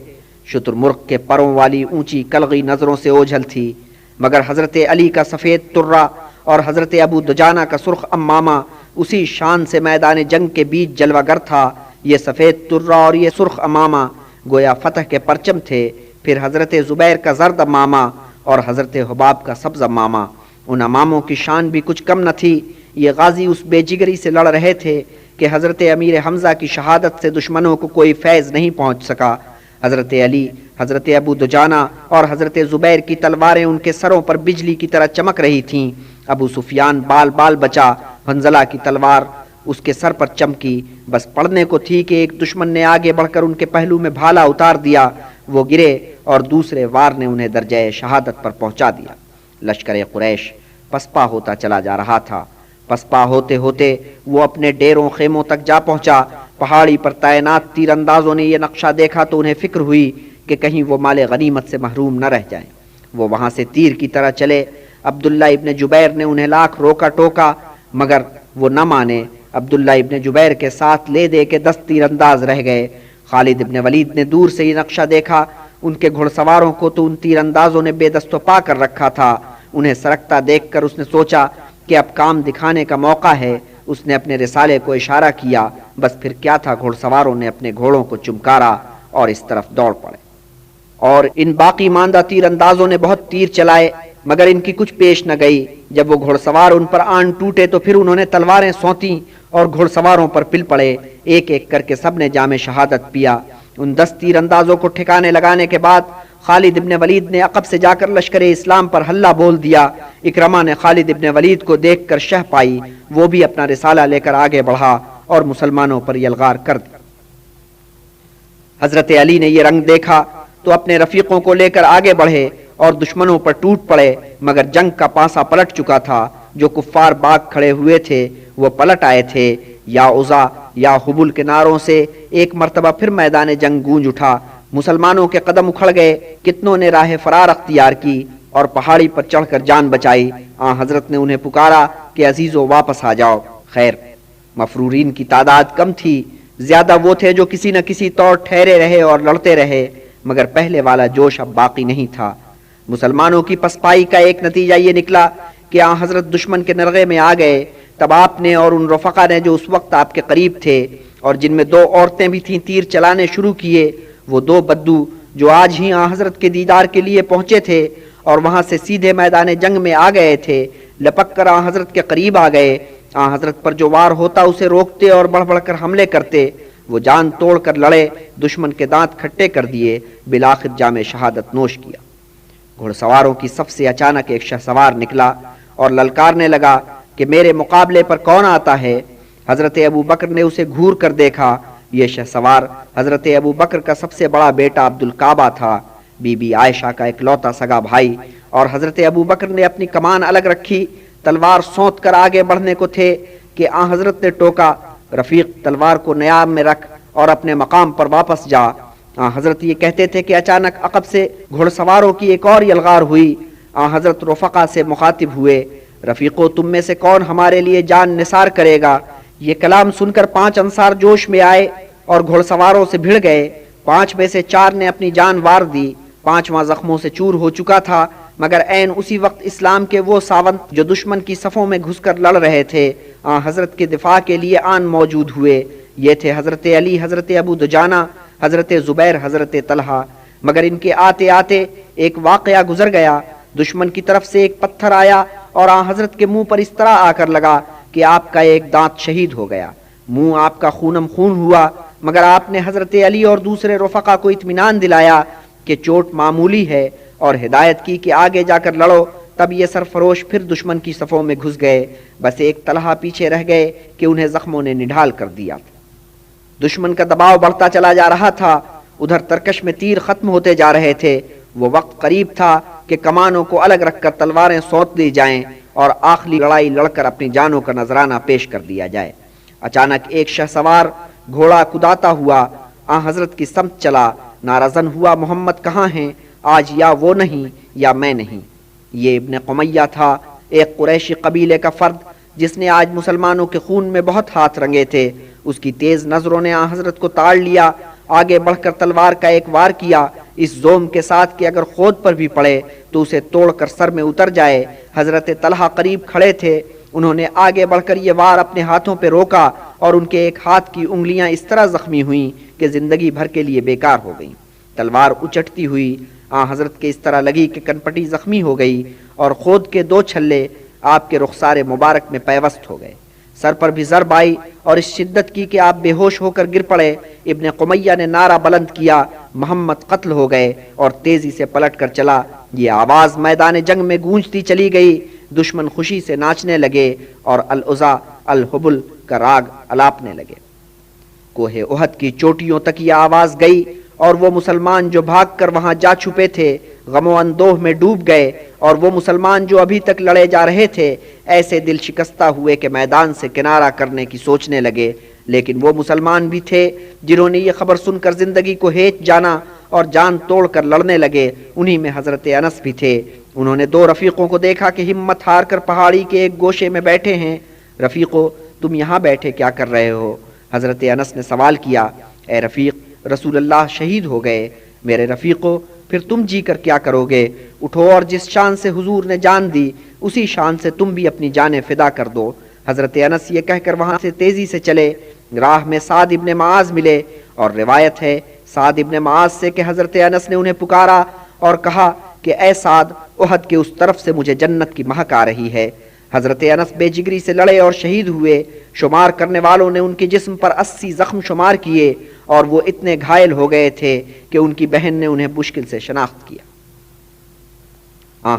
شتر مرغ کے پروں والی اونچی کلغی نظروں سے اوجھل تھی، مگر حضرت علی کا سفید ترہ اور حضرت ابو دجانہ کا سرخ امامہ اسی شان سے میدان جنگ کے بیچ جلوہ گر تھا۔ یہ سفید ترہ اور یہ سرخ امامہ گویا فتح کے پرچم تھے۔ پھر حضرت زبیر کا زرد امامہ اور حضرت حباب کا سبز امامہ، ان اماموں کی شان بھی کچھ کم نہ تھی۔ یہ غازی اس بے جگری سے لڑ رہے تھے کہ حضرت امیر حمزہ کی شہادت سے دشمنوں کو کوئی فیض نہیں پہنچ سکا۔ حضرت علی، حضرت ابو دجانہ اور حضرت زبیر کی تلواریں ان کے سروں پر بجلی کی طرح چمک رہی تھیں۔ ابو سفیان بال بال بچا، حنظلہ کی تلوار اس کے سر پر چمکی، بس پڑنے کو تھی کہ ایک دشمن نے آگے بڑھ کر ان کے پہلو میں بھالا اتار دیا۔ وہ گرے اور دوسرے وار نے انہیں درجہ شہادت پر پہنچا دیا۔ لشکر قریش پسپا ہوتا چلا جا رہا تھا۔ پسپا ہوتے ہوتے وہ اپنے ڈیروں خیموں تک جا پہنچا۔ پہاڑی پر تعینات تیر اندازوں نے یہ نقشہ دیکھا تو انہیں فکر ہوئی کہ کہیں وہ مال غنیمت سے محروم نہ رہ جائیں۔ وہ وہاں سے تیر کی طرح چلے۔ عبداللہ ابن جبیر نے انہیں لاکھ روکا ٹوکا، مگر وہ نہ مانے۔ عبداللہ ابن جبیر کے ساتھ لے دے کے 10 تیر انداز رہ گئے۔ خالد ابن ولید نے دور سے یہ نقشہ دیکھا۔ ان کے گھڑ سواروں کو تو ان تیر اندازوں نے بے دست و پا کر رکھا تھا۔ انہیں سرکتا دیکھ کر اس نے سوچا کہ اب کام دکھانے کا موقع ہے۔ اس نے اپنے رسالے کو اشارہ کیا، بس پھر کیا تھا، گھڑ سواروں نے اپنے گھوڑوں کو چمکارا اور اس طرف دوڑ پڑے۔ اور ان باقی ماندہ تیر اندازوں نے بہت تیر چلائے، مگر ان کی کچھ پیش نہ گئی۔ جب وہ گھڑ سوار ان پر آن ٹوٹے تو پھر انہوں نے تلواریں سونتیں اور گھڑ سواروں پر پل پڑے۔ ایک ایک کر کے سب نے جام شہادت پیا۔ ان 10 تیر اندازوں کو ٹھکانے لگانے کے بعد خالد ابن ولید نے عقب سے جا کر لشکر اسلام پر حلہ بول دیا۔ اکرمہ نے خالد ابن ولید کو دیکھ کر شہ پائی، وہ بھی اپنا رسالہ لے کر آگے بڑھا اور مسلمانوں پر یلغار کر دیا۔ حضرت علی نے یہ رنگ دیکھا تو اپنے رفیقوں کو لے کر آگے بڑھے اور دشمنوں پر ٹوٹ پڑے، مگر جنگ کا پانسا پلٹ چکا تھا۔ جو کفار باغ کھڑے ہوئے تھے وہ پلٹ آئے تھے۔ یا عزا یا حبل کے نعروں سے ایک مرتبہ پھر میدان جنگ گونج اٹھا۔ مسلمانوں کے قدم اکھڑ گئے، کتنوں نے راہ فرار اختیار کی اور پہاڑی پر چڑھ کر جان بچائی۔ حضرت نے انہیں پکارا کہ عزیزو واپس آ جاؤ۔ خیر، مفرورین کی تعداد کم تھی، زیادہ وہ تھے جو کسی نہ کسی طور ٹھہرے رہے اور لڑتے رہے، مگر پہلے والا جوش اب باقی نہیں تھا۔ مسلمانوں کی پسپائی کا ایک نتیجہ یہ نکلا کہ حضرت دشمن کے نرغے میں آ گئے۔ تب آپ نے اور ان رفقا نے جو اس وقت آپ کے قریب تھے اور جن میں 2 عورتیں بھی تھیں تیر چلانے شروع کیے۔ وہ 2 بدو جو آج ہی حضرت کے دیدار کے لیے پہنچے تھے اور وہاں سے سیدھے میدان جنگ میں آ گئے تھے، لپک کر حضرت کے قریب آ گئے۔ حضرت پر جو وار ہوتا اسے روکتے اور بڑھ بڑھ کر حملے کرتے۔ وہ جان توڑ کر لڑے، دشمن کے دانت کھٹے کر دیے، بالآخر جام شہادت نوش کیا۔ گھڑ سواروں کی صف سے اچانک ایک شہسوار نکلا اور للکارنے لگا کہ میرے مقابلے پر کون آتا ہے؟ حضرت ابو بکر نے اسے گھور کر دیکھا۔ یہ شہسوار حضرت ابو بکر کا سب سے بڑا بیٹا عبدالکعبہ تھا۔ بی بی عائشہ کا اکلوتا سگا بھائی، اور حضرت ابو بکر نے اپنی کمان الگ رکھی، تلوار سونت کر آگے بڑھنے کو تھے کہ آن حضرت نے ٹوکا، رفیق تلوار کو نیاب میں رکھ اور اپنے مقام پر واپس جا۔ آن حضرت یہ کہتے تھے کہ اچانک عقب سے گھڑ سواروں کی ایک اور یلغار ہوئی۔ آن حضرت رفقا سے مخاطب ہوئے، رفیقو تم میں سے کون ہمارے لیے جان نثار کرے گا؟ یہ کلام سن کر 5 انصار جوش میں آئے اور گھڑ سواروں سے بھڑ گئے۔ 5 میں سے 4 نے اپنی جان وار دی، 5واں زخموں سے چور ہو چکا تھا، مگر عین اسی وقت اسلام کے وہ ساونت جو دشمن کی صفوں میں گھس کر لڑ رہے تھے آن حضرت کے دفاع کے لیے آن موجود ہوئے۔ یہ تھے حضرت علی، حضرت ابو دجانہ، حضرت زبیر، حضرت طلحہ۔ مگر ان کے آتے آتے ایک واقعہ گزر گیا۔ دشمن کی طرف سے ایک پتھر آیا اور آن حضرت کے منہ پر اس طرح آ کر لگا کہ آپ کا ایک دانت شہید ہو گیا، منہ آپ کا خونم خون ہوا، مگر آپ نے حضرت علی اور دوسرے رفقا کو اطمینان دلایا کہ چوٹ معمولی ہے اور ہدایت کی کہ آگے جا کر لڑو۔ تب یہ سرفروش پھر دشمن کی صفوں میں گھس گئے، بس ایک طلحہ پیچھے رہ گئے کہ انہیں زخموں نے نڈھال کر دیا۔ دشمن کا دباؤ بڑھتا چلا جا رہا تھا، ادھر ترکش میں تیر ختم ہوتے جا رہے تھے۔ وہ وقت قریب تھا کہ کمانوں کو الگ رکھ کر تلواریں سونت دی جائیں اور آخری لڑائی لڑ کر اپنی جانوں کا نذرانہ پیش کر دیا جائے۔ اچانک ایک شہ سوار گھوڑا کداتا ہوا آن حضرت کی سمت چلا، نارزن ہوا محمد کہاں ہیں؟ آج یا وہ نہیں یا میں نہیں۔ یہ ابن قمیہ تھا، ایک قریشی قبیلے کا فرد جس نے آج مسلمانوں کے خون میں بہت ہاتھ رنگے تھے۔ اس کی تیز نظروں نے آن حضرت کو تاڑ لیا، آگے بڑھ کر تلوار کا ایک وار کیا، اس زوم کے ساتھ کہ اگر خود پر بھی پڑے تو اسے توڑ کر سر میں اتر جائے۔ حضرت طلحہ قریب کھڑے تھے، انہوں نے آگے بڑھ کر یہ وار اپنے ہاتھوں پہ روکا اور ان کے ایک ہاتھ کی انگلیاں اس طرح زخمی ہوئیں کہ زندگی بھر کے لیے بیکار ہو گئیں۔ تلوار اچٹتی ہوئی آن حضرت کے اس طرح لگی کہ کنپٹی زخمی ہو گئی اور خود کے 2 چھلے آپ کے رخسار مبارک میں پیوست ہو گئے۔ سر پر بھی ضرب آئی اور اس شدت کی کہ آپ بے ہوش ہو کر گر پڑے۔ ابن قمیہ نے نعرہ بلند کیا، محمد قتل ہو گئے، اور تیزی سے پلٹ کر چلا۔ یہ آواز میدان جنگ میں گونجتی چلی گئی، دشمن خوشی سے ناچنے لگے اور العزا الحبل کا راگ الاپنے لگے۔ کوہ احد کی چوٹیوں تک یہ آواز گئی اور وہ مسلمان جو بھاگ کر وہاں جا چھپے تھے غم و اندوہ میں ڈوب گئے، اور وہ مسلمان جو ابھی تک لڑے جا رہے تھے ایسے دل شکستہ ہوئے کہ میدان سے کنارہ کرنے کی سوچنے لگے۔ لیکن وہ مسلمان بھی تھے جنہوں نے یہ خبر سن کر زندگی کو ہیچ جانا اور جان توڑ کر لڑنے لگے، انہی میں حضرت انس بھی تھے۔ انہوں نے 2 رفیقوں کو دیکھا کہ ہمت ہار کر پہاڑی کے ایک گوشے میں بیٹھے ہیں۔ رفیقو تم یہاں بیٹھے کیا کر رہے ہو؟ حضرت انس نے سوال کیا، اے رفیق رسول اللہ شہید ہو گئے۔ میرے رفیقو پھر تم جی کر کیا کرو گے؟ اٹھو اور جس شان سے حضور نے جان دی اسی شان سے تم بھی اپنی جانیں فدا کر دو۔ حضرت انس یہ کہہ کر وہاں سے تیزی سے چلے۔ راہ میں سعد ابن معاذ ملے، اور روایت ہے سعد ابن معاذ سے کہ حضرت انس نے انہیں پکارا اور کہا کہ اے سعد، احد کے اس طرف سے مجھے جنت کی مہک آ رہی ہے۔ حضرت انس بے جگری سے لڑے اور شہید ہوئے۔ شمار کرنے والوں نے ان کے جسم پر 80 زخم شمار کیے، اور وہ اتنے گھائل ہو گئے تھے کہ ان کی بہن نے انہیں مشکل سے شناخت کیا۔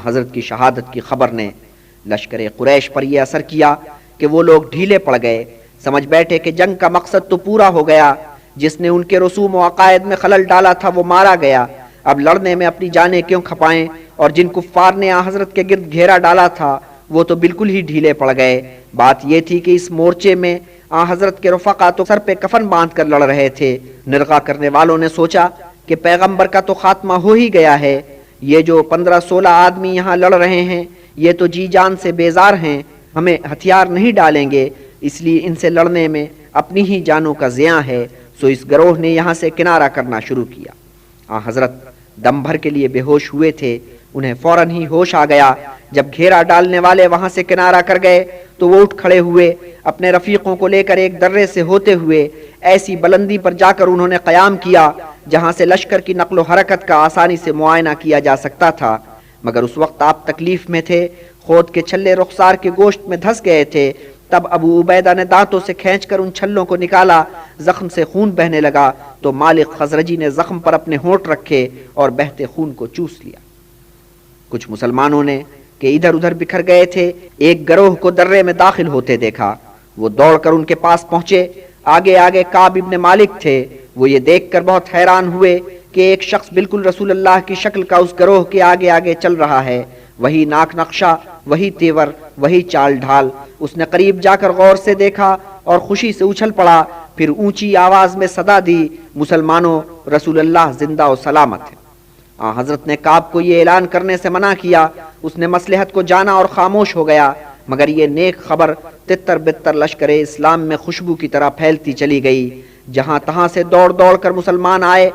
حضرت کی شہادت کی خبر نے لشکر قریش پر یہ اثر کیا کہ وہ لوگ ڈھیلے پڑ گئے، سمجھ بیٹھے کہ جنگ کا مقصد تو پورا ہو گیا، جس نے ان کے رسوم و عقائد میں خلل ڈالا تھا وہ مارا گیا، اب لڑنے میں اپنی جانیں کیوں کھپائیں، اور جن کفار نے حضرت کے گرد گھیرا ڈالا تھا وہ تو بالکل ہی ڈھیلے پڑ گئے۔ بات یہ تھی کہ اس مورچے میں حضرت کے رفقا تو سر پہ کفن باندھ کر لڑ رہے تھے۔ نرغہ کرنے والوں نے سوچا کہ پیغمبر کا تو خاتمہ ہو ہی گیا ہے، یہ جو 15-16 آدمی یہاں لڑ رہے ہیں یہ تو جی جان سے بیزار ہیں، ہمیں ہتھیار نہیں ڈالیں گے، اس لیے ان سے لڑنے میں اپنی ہی جانوں کا زیاں ہے، سو اس گروہ نے یہاں سے کنارہ کرنا شروع کیا۔ حضرت دم بھر کے لیے بے ہوش ہوئے تھے، انہیں فوراً ہی ہوش آ گیا۔ جب گھیرا ڈالنے والے وہاں سے کنارہ کر گئے تو وہ اٹھ کھڑے ہوئے، اپنے رفیقوں کو لے کر ایک درے سے ہوتے ہوئے ایسی بلندی پر جا کر انہوں نے قیام کیا جہاں سے لشکر کی نقل و حرکت کا آسانی سے معائنہ کیا جا سکتا تھا۔ مگر اس وقت آپ تکلیف میں تھے، خود کے چھلے رخسار کے گوشت میں دھس گئے تھے۔ تب ابو عبیدہ نے دانتوں سے کھینچ کر ان چھلوں کو نکالا، زخم سے خون بہنے لگا تو مالک خزرجی نے زخم پر اپنے ہونٹ رکھے اور بہتے خون کو چوس لیا۔ کچھ مسلمانوں نے کہ ادھر ادھر بکھر گئے تھے ایک گروہ کو درے میں داخل ہوتے دیکھا، وہ دوڑ کر ان کے پاس پہنچے۔ آگے آگے کعب ابن مالک تھے، وہ یہ دیکھ کر بہت حیران ہوئے کہ ایک شخص بالکل رسول اللہ کی شکل کا اس گروہ کے آگے آگے چل رہا ہے، وہی ناک نقشہ، وہی تیور، وہی چال ڈھال۔ اس نے قریب جا کر غور سے دیکھا اور خوشی سے اچھل پڑا، پھر اونچی آواز میں صدا دی، مسلمانوں، رسول اللہ زندہ و سلامت ہے۔ حضرت نے کعب کو یہ اعلان کرنے سے منع کیا۔ اس نے مصلحت کو جانا اور خاموش ہو گیا، مگر یہ نیک خبر تتر بتر لشکر اسلام میں خوشبو کی طرح پھیلتی چلی گئی۔ جہاں تہاں سے دوڑ دوڑ کر مسلمان آئے،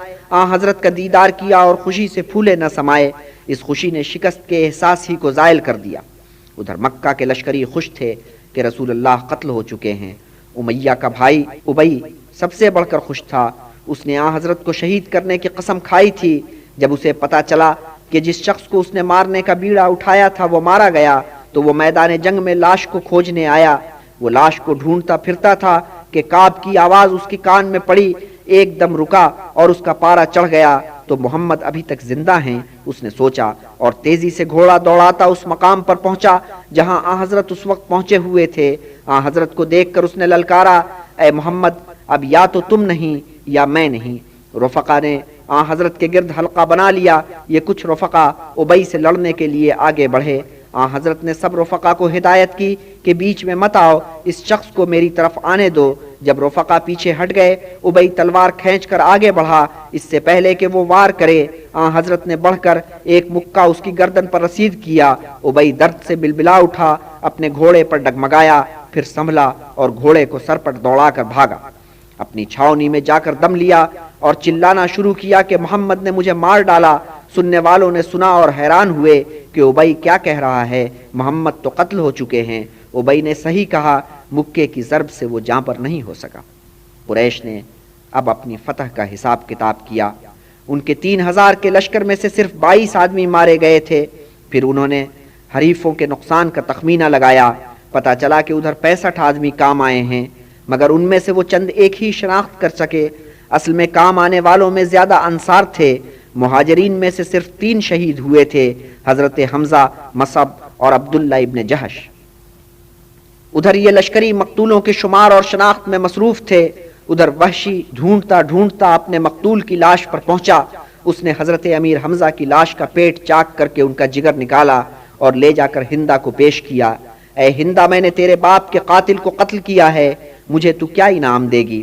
حضرت کا دیدار کیا اور خوشی سے پھولے نہ سمائے۔ اس خوشی نے شکست کے احساس ہی کو زائل کر دیا۔ ادھر مکہ کے لشکری خوش تھے کہ رسول اللہ قتل ہو چکے ہیں۔ امیہ کا بھائی ابی سب سے بڑھ کر خوش تھا۔ اس نے حضرت کو شہید کرنے کی قسم کھائی تھی۔ جب اسے پتا چلا کہ جس شخص کو اس نے مارنے کا بیڑا اٹھایا تھا وہ مارا گیا، تو وہ میدان جنگ میں لاش کو کھوجنے آیا۔ وہ لاش کو ڈھونڈتا پھرتا تھا کہ کعب کی آواز اس کی کان میں پڑی، ایک دم رکا اور اس کا پارا چڑھ گیا تو محمد ابھی تک زندہ ہیں، اس نے سوچا، اور تیزی سے گھوڑا دوڑاتا اس مقام پر پہنچا جہاں حضرت اس وقت پہنچے ہوئے تھے۔ حضرت کو دیکھ کر اس نے للکارا، اے محمد، اب یا تو تم نہیں یا میں نہیں۔ رفقا نے حضرت کے گرد حلقہ بنا لیا۔ یہ کچھ رفقا ابی سے لڑنے کے لیے آگے بڑھے۔ حضرت نے سب رفقا کو ہدایت کی کہ بیچ میں مت آؤ، اس شخص کو میری طرف آنے دو۔ جب رفقا پیچھے ہٹ گئے، ابی تلوار کھینچ کر آگے بڑھا۔ اس سے پہلے کہ وہ وار کرے، حضرت نے بڑھ کر ایک مکہ اس کی گردن پر رسید کیا۔ ابی درد سے بلبلا اٹھا، اپنے گھوڑے پر ڈگمگایا، پھر سنبھلا اور گھوڑے کو سر پر دوڑا کر بھاگا۔ اپنی چھاونی میں جا کر دم لیا اور چلانا شروع کیا کہ محمد نے مجھے مار ڈالا۔ سننے والوں نے سنا اور حیران ہوئے کہ ابی کیا کہہ رہا ہے، محمد تو قتل ہو چکے ہیں۔ ابی نے صحیح کہا، مکے کی ضرب سے وہ جاں پر نہیں ہو سکا۔ قریش نے اب اپنی فتح کا حساب کتاب کیا۔ ان کے 3000 کے لشکر میں سے صرف 22 آدمی مارے گئے تھے۔ پھر انہوں نے حریفوں کے نقصان کا تخمینہ لگایا۔ پتا چلا کہ ادھر 65 آدمی کام آئے ہیں، مگر ان میں سے وہ چند ایک ہی شناخت کر سکے۔ اصل میں کام آنے والوں میں زیادہ انصار تھے۔ مہاجرین میں سے صرف 3 شہید ہوئے تھے، حضرت حمزہ، مصعب اور عبداللہ ابن جہش۔ ادھر یہ لشکری مقتولوں کے شمار اور شناخت میں مصروف تھے۔ ادھر وحشی ڈھونڈتا ڈھونڈتا اپنے مقتول کی لاش پر پہنچا۔ اس نے حضرت امیر حمزہ کی لاش کا پیٹ چاک کر کے ان کا جگر نکالا اور لے جا کر ہندا کو پیش کیا۔ اے ہندا، میں نے تیرے باپ کے قاتل کو قتل کیا ہے، مجھے تو کیا انعام دے گی؟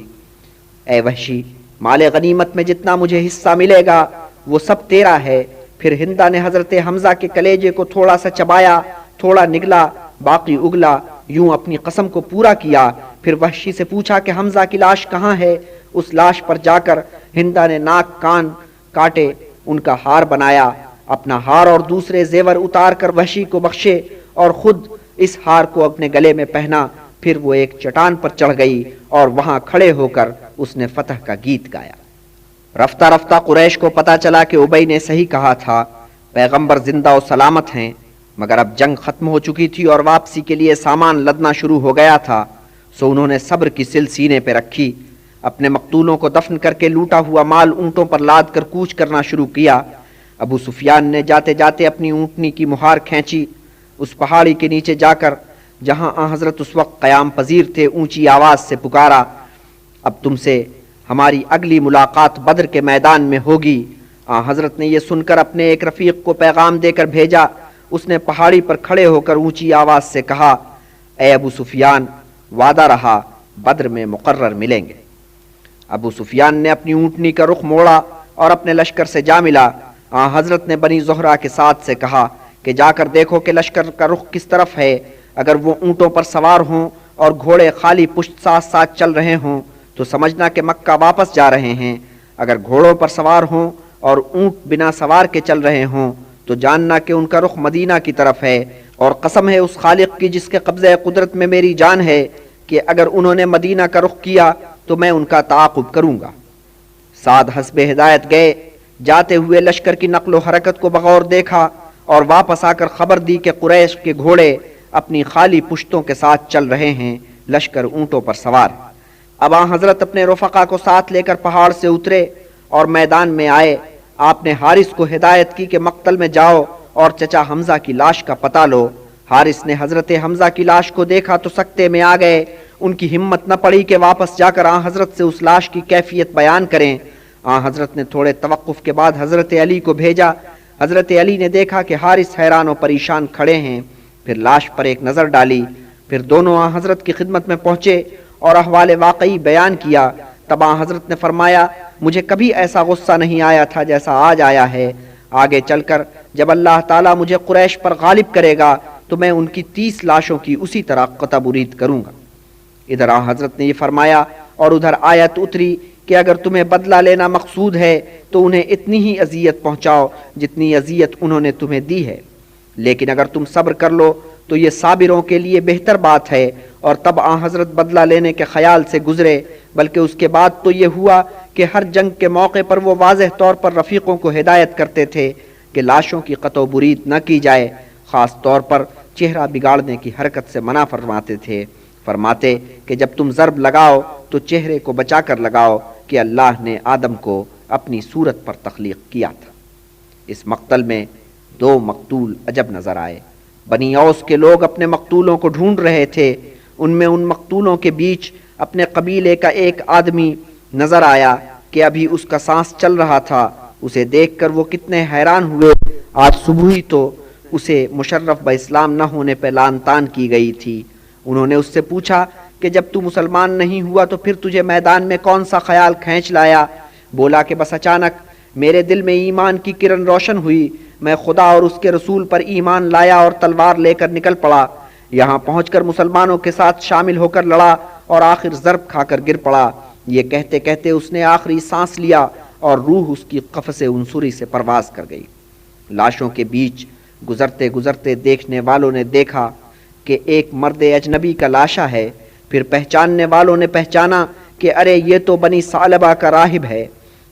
اے وحشی، مال غنیمت میں جتنا مجھے حصہ ملے گا وہ سب تیرا ہے۔ پھر ہندا نے حضرت حمزہ کے کلیجے کو تھوڑا سا چبایا، تھوڑا نگلا، باقی اگلا، یوں اپنی قسم کو پورا کیا۔ پھر وحشی سے پوچھا کہ حمزہ کی لاش کہاں ہے؟ اس لاش پر جا کر ہندا نے ناک کان کاٹے، ان کا ہار بنایا، اپنا ہار اور دوسرے زیور اتار کر وحشی کو بخشے اور خود اس ہار کو اپنے گلے میں پہنا۔ پھر وہ ایک چٹان پر چڑھ گئی اور وہاں کھڑے ہو کر اس نے فتح کا گیت گایا۔ رفتہ رفتہ قریش کو پتا چلا کہ ابی نے صحیح کہا تھا، پیغمبر زندہ و سلامت ہیں، مگر اب جنگ ختم ہو چکی تھی اور واپسی کے لیے سامان لدنا شروع ہو گیا تھا۔ سو انہوں نے صبر کی سل سینے پہ رکھی، اپنے مقتولوں کو دفن کر کے لوٹا ہوا مال اونٹوں پر لاد کر کوچ کرنا شروع کیا۔ ابو سفیان نے جاتے جاتے اپنی اونٹنی کی مہار کھینچی۔ اس پہاڑی کے نیچے جا کر جہاں حضرت اس وقت قیام پذیر تھے، اونچی آواز سے پکارا، اب تم سے ہماری اگلی ملاقات بدر کے میدان میں ہوگی۔ حضرت نے یہ سن کر اپنے ایک رفیق کو پیغام دے کر بھیجا۔ اس نے پہاڑی پر کھڑے ہو کر اونچی آواز سے کہا، اے ابو سفیان، وعدہ رہا، بدر میں مقرر ملیں گے۔ ابو سفیان نے اپنی اونٹنی کا رخ موڑا اور اپنے لشکر سے جا ملا۔ حضرت نے بنی زہرہ کے ساتھ سے کہا کہ جا کر دیکھو کہ لشکر کا رخ کس طرف ہے۔ اگر وہ اونٹوں پر سوار ہوں اور گھوڑے خالی پشت ساتھ ساتھ چل رہے ہوں تو سمجھنا کہ مکہ واپس جا رہے ہیں۔ اگر گھوڑوں پر سوار ہوں اور اونٹ بنا سوار کے چل رہے ہوں تو جاننا کہ ان کا رخ مدینہ کی طرف ہے، اور قسم ہے اس خالق کی جس کے قبضہ قدرت میں میری جان ہے کہ اگر انہوں نے مدینہ کا رخ کیا تو میں ان کا تعاقب کروں گا۔ سعد حسب ہدایت گئے، جاتے ہوئے لشکر کی نقل و حرکت کو بغور دیکھا اور واپس آ کر خبر دی کہ قریش کے گھوڑے اپنی خالی پشتوں کے ساتھ چل رہے ہیں، لشکر اونٹوں پر سوار۔ اب حضرت اپنے رفقا کو ساتھ لے کر پہاڑ سے اترے اور میدان میں آئے۔ آپ نے حارث کو ہدایت کی کہ مقتل میں جاؤ اور چچا حمزہ کی لاش کا پتہ لو۔ حارث نے حضرت حمزہ کی لاش کو دیکھا تو سکتے میں آ گئے۔ ان کی ہمت نہ پڑی کہ واپس جا کر حضرت سے اس لاش کی کیفیت بیان کریں۔ حضرت نے تھوڑے توقف کے بعد حضرت علی کو بھیجا۔ حضرت علی نے دیکھا کہ حارث حیران و پریشان کھڑے ہیں، پھر لاش پر ایک نظر ڈالی، پھر دونوں حضرت کی خدمت میں پہنچے اور احوال واقعی بیان کیا۔ تب حضرت نے فرمایا مجھے کبھی ایسا غصہ نہیں آیا تھا جیسا آج آیا ہے۔ آگے چل کر جب اللہ تعالیٰ مجھے قریش پر غالب کرے گا تو میں ان کی 30 لاشوں کی اسی طرح قطع برید کروں گا۔ ادھر حضرت نے یہ فرمایا اور ادھر آیت اتری کہ اگر تمہیں بدلہ لینا مقصود ہے تو انہیں اتنی ہی اذیت پہنچاؤ جتنی اذیت انہوں نے تمہیں دی ہے، لیکن اگر تم صبر کر لو تو یہ صابروں کے لیے بہتر بات ہے۔ اور تب حضرت بدلہ لینے کے خیال سے گزرے، بلکہ اس کے بعد تو یہ ہوا کہ ہر جنگ کے موقع پر وہ واضح طور پر رفیقوں کو ہدایت کرتے تھے کہ لاشوں کی قطع و برید نہ کی جائے، خاص طور پر چہرہ بگاڑنے کی حرکت سے منع فرماتے تھے، فرماتے کہ جب تم ضرب لگاؤ تو چہرے کو بچا کر لگاؤ کہ اللہ نے آدم کو اپنی صورت پر تخلیق کیا تھا۔ اس مقتل میں 2 مقتول عجب نظر آئے۔ بنی اوس کے لوگ اپنے مقتولوں کو ڈھونڈ رہے تھے، ان میں ان مقتولوں کے بیچ اپنے قبیلے کا ایک آدمی نظر آیا کہ ابھی اس کا سانس چل رہا تھا۔ اسے دیکھ کر وہ کتنے حیران ہوئے، آج صبح ہی تو اسے مشرف باسلام نہ ہونے پہ لعن طعن کی گئی تھی۔ انہوں نے اس سے پوچھا کہ جب تو مسلمان نہیں ہوا تو پھر تجھے میدان میں کون سا خیال کھینچ لایا؟ بولا کہ بس اچانک میرے دل میں ایمان کی کرن روشن ہوئی، میں خدا اور اس کے رسول پر ایمان لایا اور تلوار لے کر نکل پڑا۔ یہاں پہنچ کر مسلمانوں کے ساتھ شامل ہو کر لڑا اور آخر ضرب کھا کر گر پڑا۔ یہ کہتے کہتے اس نے آخری سانس لیا اور روح اس کی قفس عنصری سے پرواز کر گئی۔ لاشوں کے بیچ گزرتے گزرتے دیکھنے والوں نے دیکھا کہ ایک مرد اجنبی کا لاشا ہے، پھر پہچاننے والوں نے پہچانا کہ ارے یہ تو بنی ثعلبہ کا راہب ہے۔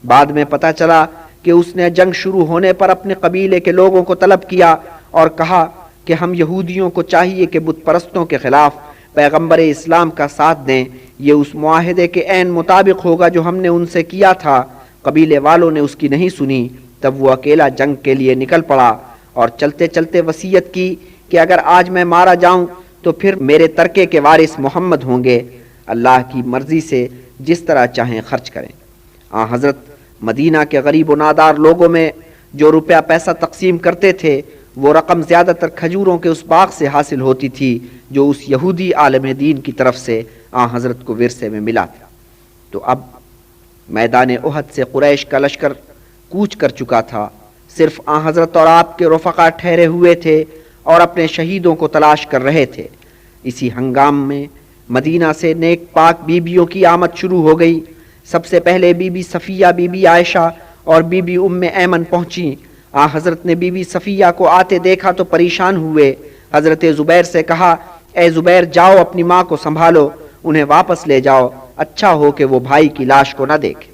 بعد میں پتہ چلا کہ اس نے جنگ شروع ہونے پر اپنے قبیلے کے لوگوں کو طلب کیا اور کہا کہ ہم یہودیوں کو چاہیے کہ بت پرستوں کے خلاف پیغمبر اسلام کا ساتھ دیں، یہ اس معاہدے کے عین مطابق ہوگا جو ہم نے ان سے کیا تھا۔ قبیلے والوں نے اس کی نہیں سنی، تب وہ اکیلا جنگ کے لیے نکل پڑا اور چلتے چلتے وصیت کی کہ اگر آج میں مارا جاؤں تو پھر میرے ترکے کے وارث محمد ہوں گے، اللہ کی مرضی سے جس طرح چاہیں خرچ کریں۔ حضرت مدینہ کے غریب و نادار لوگوں میں جو روپیہ پیسہ تقسیم کرتے تھے، وہ رقم زیادہ تر کھجوروں کے اس باغ سے حاصل ہوتی تھی جو اس یہودی عالم دین کی طرف سے حضرت کو ورثے میں ملا تھا۔ تو اب میدان احد سے قریش کا لشکر کوچ کر چکا تھا، صرف حضرت اور آپ کے رفقا ٹھہرے ہوئے تھے اور اپنے شہیدوں کو تلاش کر رہے تھے۔ اسی ہنگام میں مدینہ سے نیک پاک بیبیوں کی آمد شروع ہو گئی۔ سب سے پہلے بی بی صفیہ، بی بی عائشہ اور بی بی ام ایمن پہنچی۔ حضرت نے بی بی صفیہ کو آتے دیکھا تو پریشان ہوئے۔ حضرت زبیر سے کہا اے زبیر جاؤ اپنی ماں کو سنبھالو، انہیں واپس لے جاؤ، اچھا ہو کہ وہ بھائی کی لاش کو نہ دیکھے۔